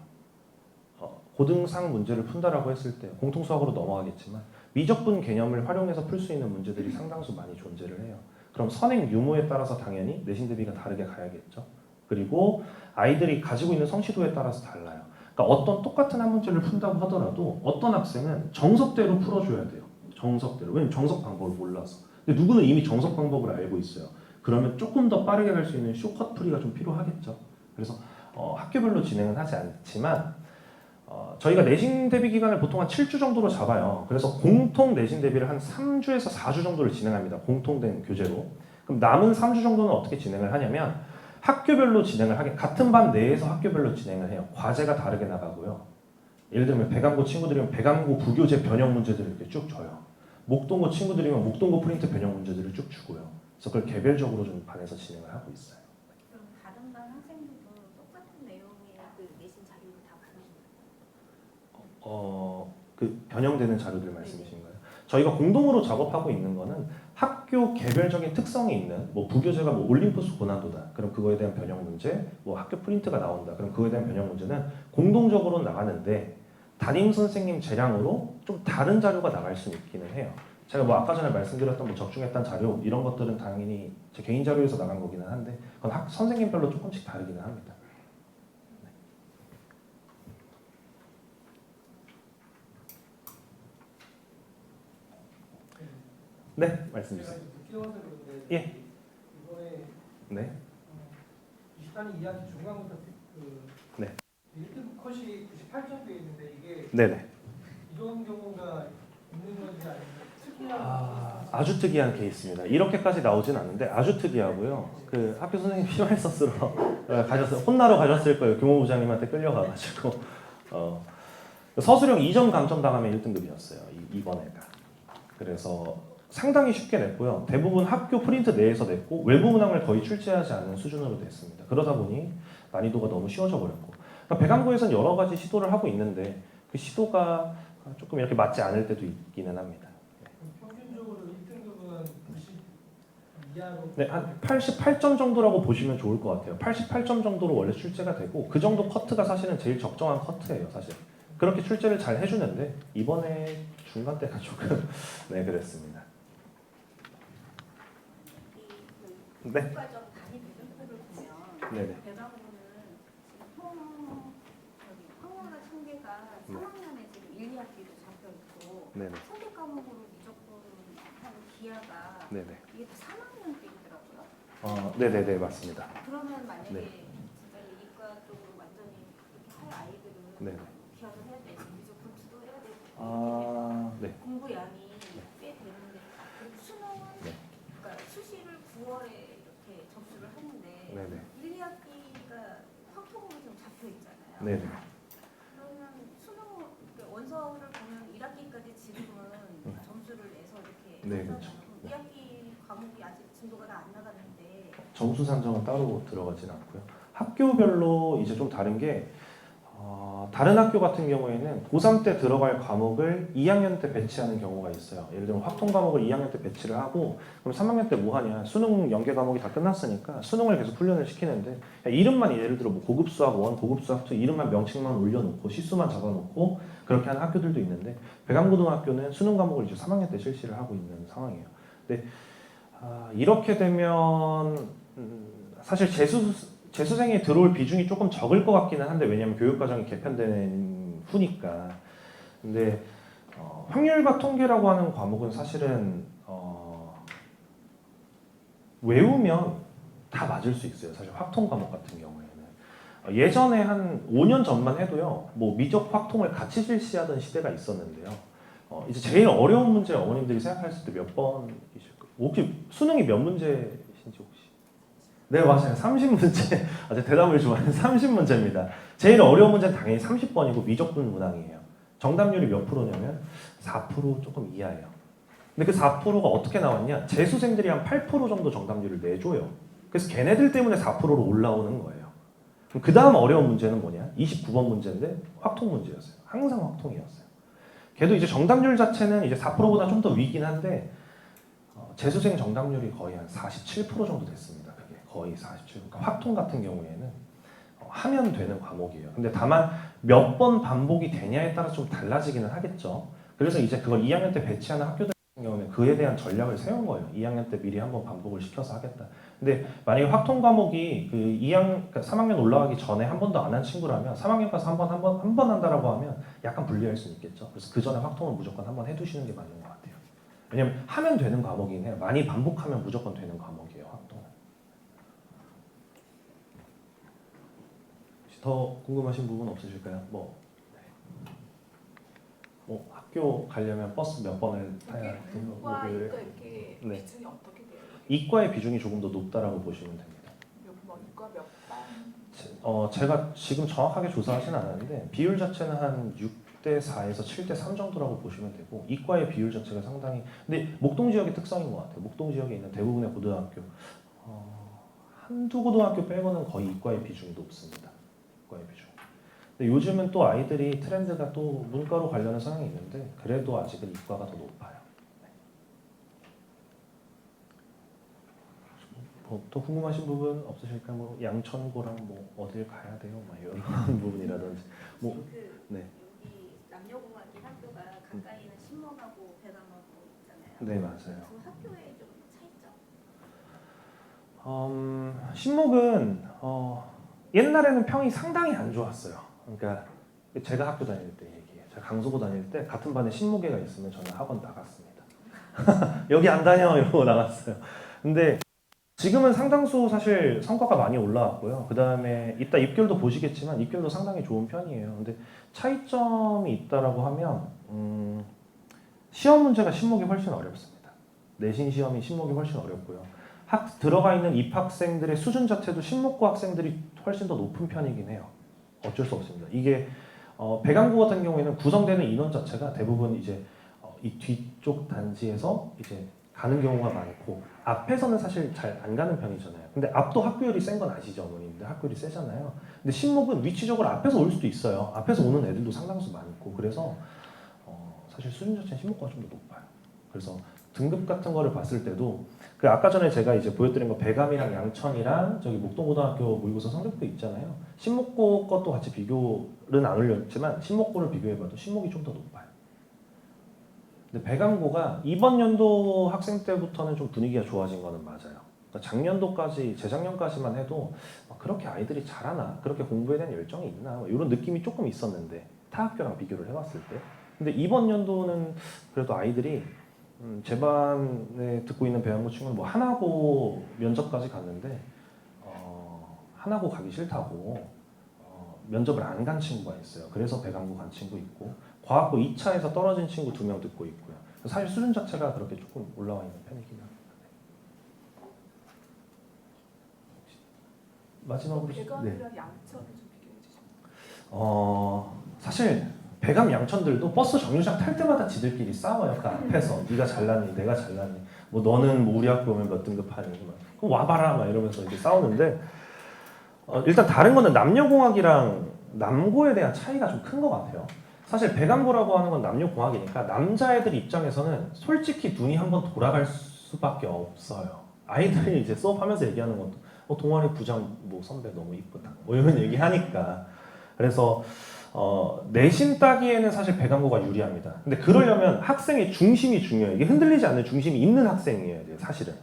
고등상 문제를 푼다라고 했을 때 공통수학으로 넘어가겠지만 미적분 개념을 활용해서 풀 수 있는 문제들이 상당수 많이 존재를 해요. 그럼 선행 유무에 따라서 당연히 내신 대비가 다르게 가야겠죠. 그리고 아이들이 가지고 있는 성취도에 따라서 달라요. 그러니까 어떤 똑같은 한 문제를 푼다고 하더라도 어떤 학생은 정석대로 풀어줘야 돼요. 정석대로. 왜냐면 정석 방법을 몰라서. 근데 누구는 이미 정석 방법을 알고 있어요. 그러면 조금 더 빠르게 갈 수 있는 쇼컷 풀이가 좀 필요하겠죠. 그래서 학교별로 진행은 하지 않지만 저희가 내신 대비 기간을 보통 한 7주 정도로 잡아요. 그래서 공통 내신 대비를 한 3주에서 4주 정도를 진행합니다. 공통된 교재로. 그럼 남은 3주 정도는 어떻게 진행을 하냐면 학교별로 진행을 하게 같은 반 내에서 학교별로 진행을 해요. 과제가 다르게 나가고요. 예를 들면 배강고 친구들이면 배강고 부교재 변형 문제들을 이렇게 쭉 줘요. 목동고 친구들이면 목동고 프린트 변형 문제들을 쭉 주고요. 그래서 그걸 개별적으로 좀 반에서 진행을 하고 있어요. 그럼 다른 반 학생들도 똑같은 내용의 그 내신 자료를 다 받으시나요? 그 변형되는 자료들 말씀이신 거예요? 저희가 공동으로 작업하고 있는 거는 학교 개별적인 특성이 있는 부교재가 올림푸스 고난도다. 그럼 그거에 대한 변형 문제, 학교 프린트가 나온다. 그럼 그거에 대한 변형 문제는 공동적으로 나가는데 담임 선생님 재량으로 좀 다른 자료가 나갈 수 있기는 해요. 제가 아까 전에 말씀드렸던 적중했던 자료 이런 것들은 당연히 제 개인 자료에서 나간 거기는 한데 그건 선생님별로 조금씩 다르기는 합니다. 네, 말씀 주세요. 늦게 와서 그런데 예. 이번에 네. 24년 2학기 중간고사 네. 1등 컷이 98점 되어 있는데 이게 네네. 이런 경우가 있는 건지 아니면 특이한 아주 특이한 케이스입니다. 이렇게까지 나오진 않는데 아주 특이하고요. 그 학교 선생님 피말서스로 가셨어요. 혼나러 가셨을 거예요. 교무부장님한테 끌려가가지고 서술형 2점 감점 당하면 1등급이었어요. 이번 애가. 그래서 상당히 쉽게 냈고요. 대부분 학교 프린트 내에서 냈고 외부 문항을 거의 출제하지 않는 수준으로 됐습니다. 그러다 보니 난이도가 너무 쉬워져 버렸고 그러니까 배강고에서는 여러 가지 시도를 하고 있는데 그 시도가 조금 이렇게 맞지 않을 때도 있기는 합니다. 평균적으로 1등급은 90 이하로 네, 한 88점 정도라고 보시면 좋을 것 같아요. 88점 정도로 원래 출제가 되고 그 정도 커트가 사실은 제일 적정한 커트예요, 사실. 그렇게 출제를 잘 해주는데 이번에 중간 때가 조금 네 그랬습니다. 네. 교과점 단위 배분표를 보면 네네. 배강고는 지금 평화가 통계가 3학년에 지금 1, 2학기도 잡혀 있고 네네. 선택 과목으로 무조건 한 기하가 네네. 이게 다 3학년 때이더라고요. 네네네 맞습니다. 그러면 만약에 네. 진짜 이과 쪽으로 완전히 그렇게 할 아이들은 네네. 기하를 해야 되고 무조건 주도해야 되고 네. 공부 양이 꽤 되는데 그리고 수능은 네. 그러니까 수시를 9월에 이렇게 접수를 하는데 네네. 1, 2학기가 네네. 그러면 수능 원서를 보면 1학기까지 지금은 점수를 내서 이렇게 네, 하잖아요. 그렇죠. 2학기 과목이 아직 진도가 다 안 나갔는데 점수 산정은 따로 들어가진 않고요. 학교별로 이제 좀 다른 게 다른 학교 같은 경우에는 고3 때 들어갈 과목을 2학년 때 배치하는 경우가 있어요. 예를 들면 확통 과목을 2학년 때 배치를 하고 그럼 3학년 때 뭐 하냐? 수능 연계 과목이 다 끝났으니까 수능을 계속 훈련을 시키는데 이름만 예를 들어 뭐 고급 수학 1, 고급 수학 2 이름만 명칭만 올려놓고 시수만 잡아놓고 그렇게 하는 학교들도 있는데 배강고등학교는 수능 과목을 이제 3학년 때 실시를 하고 있는 상황이에요. 근데 이렇게 되면 사실 재수생이 들어올 비중이 조금 적을 것 같기는 한데 왜냐하면 교육과정이 개편되는 후니까. 근데 확률과 통계라고 하는 과목은 사실은 외우면 다 맞을 수 있어요. 사실 확통 과목 같은 경우에는 예전에 한 5년 전만 해도요. 뭐 미적 확통을 같이 실시하던 시대가 있었는데요. 이제 제일 어려운 문제 어머님들이 생각하실 때 몇 번이실까요? 혹시 수능이 몇 문제신지 혹시? 네 맞아요. 30문제. 제가 대답을 좋아하는 30문제입니다. 제일 어려운 문제는 당연히 30번이고 미적분 문항이에요. 정답률이 몇 프로냐면 4% 조금 이하예요. 근데 그 4%가 어떻게 나왔냐? 재수생들이 한 8% 정도 정답률을 내줘요. 그래서 걔네들 때문에 4%로 올라오는 거예요. 그럼 그 다음 어려운 문제는 뭐냐? 29번 문제인데 확통 문제였어요. 항상 확통이었어요. 걔도 이제 정답률 자체는 이제 4%보다 좀 더 위긴 한데 재수생 정답률이 거의 한 47% 정도 됐습니다. 그게 거의 47. 그러니까 확통 같은 경우에는 하면 되는 과목이에요. 근데 다만 몇 번 반복이 되냐에 따라 좀 달라지기는 하겠죠. 그래서 이제 그걸 2학년 때 배치하는 학교들 같은 경우는 그에 대한 전략을 세운 거예요. 2학년 때 미리 한번 반복을 시켜서 하겠다. 근데 만약에 확통 과목이 그 2그러니까 3학년 올라가기 전에 한 번도 안 한 친구라면 3학년 가서 한 번 한다라고 하면 약간 불리할 수 있겠죠. 그래서 그 전에 확통을 무조건 한번 해두시는 게 맞는 것 같아요. 왜냐면 하면 되는 과목이긴 해요. 많이 반복하면 무조건 되는 과목이에요. 확통은. 혹시 더 궁금하신 부분 없으실까요? 뭐 학교 가려면 버스 몇 번을 타야 돼요? 이과 이렇게 네. 비중이 어떻게 돼요? 이과의 비중이 조금 더 높다라고 보시면 됩니다. 이과 몇 반? 제가 지금 정확하게 조사하진 않았는데 비율 자체는 한 6대 4에서 7대 3 정도라고 보시면 되고 이과의 비율 자체가 상당히 근데 목동 지역의 특성인 것 같아요. 목동 지역에 있는 대부분의 고등학교 한두 고등학교 빼고는 거의 이과의 비중이 높습니다. 이과의 비중. 근데 요즘은 또 아이들이 트렌드가 또 문과로 가려는 성향이 있는데 그래도 아직은 이과가 더 높아요. 또 궁금하신 부분 없으실까요? 뭐 양천고랑 뭐 어딜 가야 돼요? 막 이런 부분이라든지. 뭐 네. 여기 남녀공학이 학교가 가까이는 신문하고 배감하고 있잖아요. 네 맞아요. 그 학교에 좀 차이점. 신목은 옛날에는 평이 상당히 안 좋았어요. 그러니까 제가 학교 다닐 때 얘기해요. 제가 강서구 다닐 때 같은 반에 신목애가 있으면 저는 학원 나갔습니다. 여기 안 다녀 이러고 나갔어요. 근데 지금은 상당수 사실 성과가 많이 올라왔고요. 그 다음에 이따 입결도 보시겠지만 입결도 상당히 좋은 편이에요. 근데 차이점이 있다라고 하면 시험 문제가 신목이 훨씬 어렵습니다. 내신 시험이 신목이 훨씬 어렵고요. 들어가 있는 입학생들의 수준 자체도 신목고 학생들이 훨씬 더 높은 편이긴 해요. 어쩔 수 없습니다. 이게 배강고 같은 경우에는 구성되는 인원 자체가 대부분 이제 이 뒤쪽 단지에서 이제 가는 경우가 많고 앞에서는 사실 잘 안 가는 편이잖아요. 근데 앞도 학교열이 센 건 아시죠, 어머님들? 학교열이 세잖아요. 근데 신목은 위치적으로 앞에서 올 수도 있어요. 앞에서 오는 애들도 상당수 많고 그래서 사실 수준 자체는 신목고가 좀 더 높아요. 그래서 등급 같은 거를 봤을 때도 그 아까 전에 제가 이제 보여드린 거 배감이랑 양천이랑 저기 목동고등학교 모의고사 성적표 있잖아요. 신목고 것도 같이 비교는 안 올렸지만 신목고를 비교해봐도 신목이 좀 더 높아요. 근데 배감고가 이번 연도 학생 때부터는 좀 분위기가 좋아진 거는 맞아요. 그러니까 작년도까지 재작년까지만 해도 그렇게 아이들이 잘하나 그렇게 공부에 대한 열정이 있나 이런 느낌이 조금 있었는데 타 학교랑 비교를 해봤을 때 근데 이번 연도는 그래도 아이들이 제 반에 듣고 있는 배양고 친구는 뭐 하나고 면접까지 갔는데 하나고 가기 싫다고 면접을 안 간 친구가 있어요. 그래서 배강고 간 친구 있고 과학고 2차에서 떨어진 친구 2명 듣고 있고요. 사실 수준 자체가 그렇게 조금 올라와 있는 편이긴 합니다. 마지막으로 배감이랑 양천을 좀 비교해 주시면. 사실 배감 양천들도 버스 정류장 탈 때마다 지들끼리 싸워요. 그 앞에서 네가 잘났니, 내가 잘났니, 뭐 너는 뭐 우리 학교 오면 몇 등급 하니, 막 그럼 와봐라 막 이러면서 이렇게 싸우는데 일단 다른 거는 남녀공학이랑 남고에 대한 차이가 좀 큰 것 같아요. 사실 배감고라고 하는 건 남녀공학이니까 남자애들 입장에서는 솔직히 눈이 한번 돌아갈 수밖에 없어요. 아이들이 이제 수업하면서 얘기하는 것도 동아리 부장 뭐 선배 너무 이쁘다 뭐 이런 얘기하니까 그래서 내신 따기에는 사실 배감고가 유리합니다. 근데 그러려면 학생의 중심이 중요해요. 이게 흔들리지 않는 중심이 있는 학생이어야 돼요, 사실은.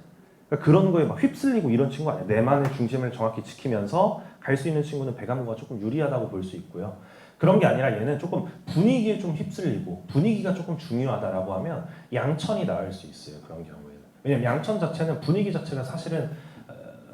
그러니까 그런 거에 막 휩쓸리고 이런 친구 아니에요. 내만의 중심을 정확히 지키면서 갈 수 있는 친구는 배감고가 조금 유리하다고 볼 수 있고요. 그런 게 아니라 얘는 조금 분위기에 좀 휩쓸리고 분위기가 조금 중요하다라고 하면 양천이 나을 수 있어요. 그런 경우에는. 왜냐면 양천 자체는 분위기 자체가 사실은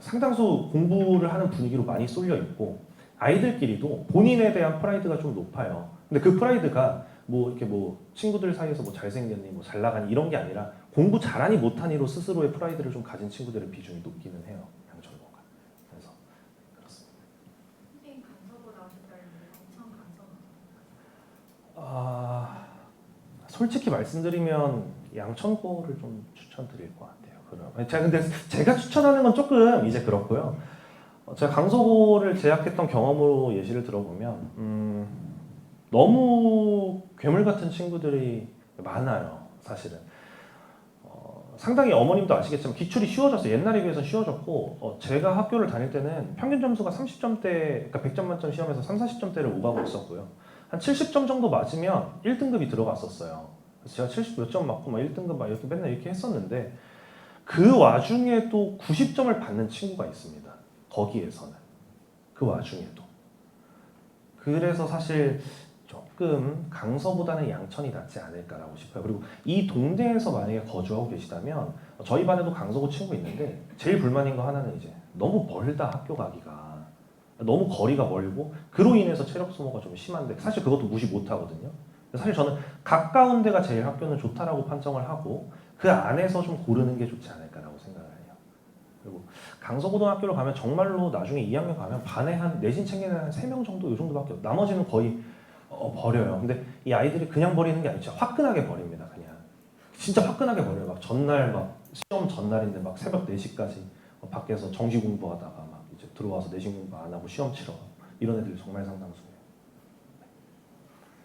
상당수 공부를 하는 분위기로 많이 쏠려 있고 아이들끼리도 본인에 대한 프라이드가 좀 높아요. 근데 그 프라이드가 뭐 이렇게 뭐 친구들 사이에서 뭐 잘생겼니, 뭐 잘나가니 이런 게 아니라 공부 잘하니 못하니로 스스로의 프라이드를 좀 가진 친구들의 비중이 높기는 해요. 양천고가. 그래서 그렇습니다. 선생님 강서고 나오셨다는데 엄청 강서. 솔직히 말씀드리면 양천고를 좀 추천드릴 것 같아요. 그럼 근데 제가 추천하는 건 조금 이제 그렇고요. 제가 강서고를 재학했던 경험으로 예시를 들어보면 너무 괴물 같은 친구들이 많아요. 사실은 상당히 어머님도 아시겠지만 기출이 쉬워졌어요. 옛날에 비해서 쉬워졌고 제가 학교를 다닐 때는 평균 점수가 30점대, 그러니까 100점 만점 시험에서 3, 40점대를 오가고 있었고요. 한 70점 정도 맞으면 1등급이 들어갔었어요. 그래서 제가 70 몇 점 맞고 막 1등급 막 이렇게 맨날 이렇게 했었는데 그 와중에도 90점을 받는 친구가 있습니다. 거기에서는. 그 와중에도. 그래서 사실 조금 강서보다는 양천이 낫지 않을까라고 싶어요. 그리고 이 동네에서 만약에 거주하고 계시다면 저희 반에도 강서고 친구 있는데 제일 불만인 거 하나는 이제 너무 멀다 학교 가기가. 너무 거리가 멀고 그로 인해서 체력 소모가 좀 심한데 사실 그것도 무시 못 하거든요. 사실 저는 가까운 데가 제일 학교는 좋다라고 판정을 하고 그 안에서 좀 고르는 게 좋지 않을까라고 생각을 해요. 그리고 강서고등학교를 가면 정말로 나중에 2학년 가면 반에 한 내신 챙기는 한 3명 정도 이 정도밖에 없어요. 나머지는 거의 버려요. 근데 이 아이들이 그냥 버리는 게 아니죠. 화끈하게 버립니다. 그냥 진짜 화끈하게 버려요. 막 전날 막 시험 전날인데 막 새벽 4시까지 밖에서 정시 공부하다가 막 이제 들어와서 내신 공부 안 하고 시험 치러 이런 애들이 정말 상당수예요.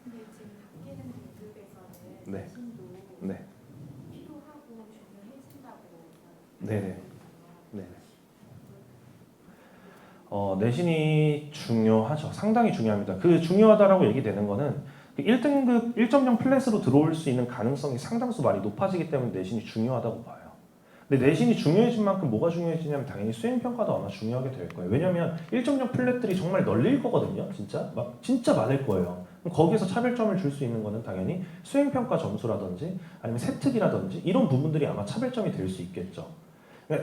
근데 지금 바뀌는 등급에서는 네. 내신도 네. 필요하고 중요해진다고 네네. 네. 내신이 중요하죠. 상당히 중요합니다. 그 중요하다라고 얘기되는 거는 1등급 1.0 플랫으로 들어올 수 있는 가능성이 상당수 많이 높아지기 때문에 내신이 중요하다고 봐요. 근데 내신이 중요해진 만큼 뭐가 중요해지냐면 당연히 수행평가도 아마 중요하게 될 거예요. 왜냐면 1.0 플랫들이 정말 널릴 거거든요. 진짜 많을 거예요. 그럼 거기에서 차별점을 줄 수 있는 거는 당연히 수행평가 점수라든지 아니면 세특이라든지 이런 부분들이 아마 차별점이 될 수 있겠죠.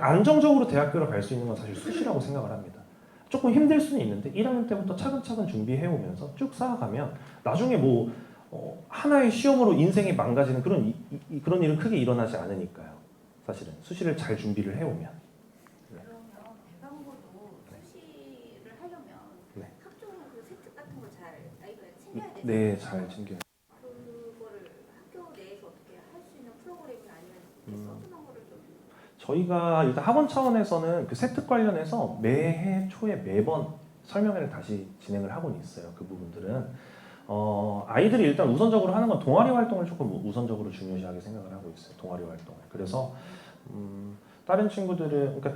안정적으로 대학교를 갈 수 있는 건 사실 수시라고 생각을 합니다. 조금 힘들 수는 있는데 1학년 때부터 차근차근 준비해오면서 쭉 쌓아가면 나중에 뭐 하나의 시험으로 인생이 망가지는 그런 일은 크게 일어나지 않으니까요. 사실은 수시를 잘 준비를 해오면. 그러면 배감고도 수시를 하려면 네. 학종은 그 세특 같은 걸 잘 아이가 챙겨야 되잖아요. 네, 잘 챙겨요. 그거를 학교 내에서 어떻게 할 수 있는 프로그램이 아니면 이렇게 써주는 거를 좀 저희가 일단 학원 차원에서는 그 세특 관련해서 매해 초에 매번 설명회를 다시 진행을 하고는 있어요. 그 부분들은 아이들이 일단 우선적으로 하는 건 동아리 활동을 조금 우선적으로 중요시하게 생각을 하고 있어요. 동아리 활동을. 그래서 다른 친구들은 그러니까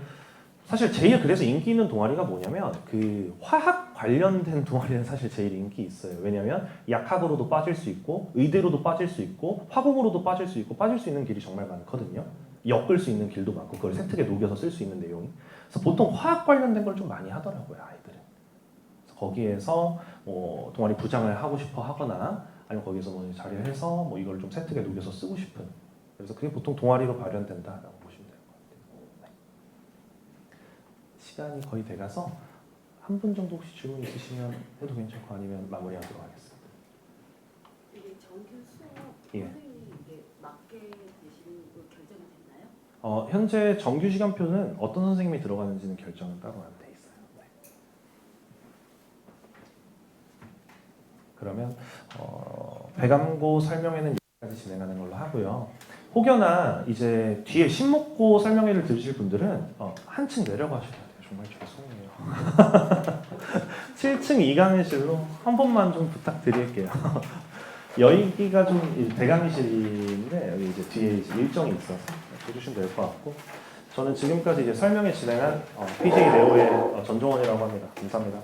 사실 제일 그래서 인기 있는 동아리가 뭐냐면 그 화학 관련된 동아리는 사실 제일 인기 있어요. 왜냐면 약학으로도 빠질 수 있고 의대로도 빠질 수 있고 화공으로도 빠질 수 있고 빠질 수 있는 길이 정말 많거든요. 엮을 수 있는 길도 많고 그걸 세특에 녹여서 쓸 수 있는 내용이. 그래서 보통 화학 관련된 걸 좀 많이 하더라고요, 아이들은. 그래서 거기에서 뭐 동아리 부장을 하고 싶어 하거나 아니면 거기서 뭐 자리를 해서 뭐 이걸 좀 세특에 녹여서 쓰고 싶은. 그래서 그게 보통 동아리로 발현된다라고 보시면 될 것 같아요. 네. 시간이 거의 돼가서 한 분 정도 혹시 질문 있으시면 해도 괜찮고 아니면 마무리하도록 하겠습니다. 이게 정규 수업 예. 선생님이 이게 맞게 되시는 거 결정이 됐나요? 현재 정규 시간표는 어떤 선생님이 들어가는지는 결정은 따로 안 돼 있어요. 네. 그러면 배감고 설명회는 여기까지 진행하는 걸로 하고요. 혹여나 이제 뒤에 신목고 설명회를 들으실 분들은 한층 내려가셔야 돼요. 정말 죄송해요. 7층 2강의실로 한 번만 좀 부탁드릴게요. 여기가 좀 대강의실인데 여기 이제 뒤에 이제 일정이 있어서 해주시면 될 것 같고, 저는 지금까지 이제 설명회 진행한 PJ 네오의 전종원이라고 합니다. 감사합니다.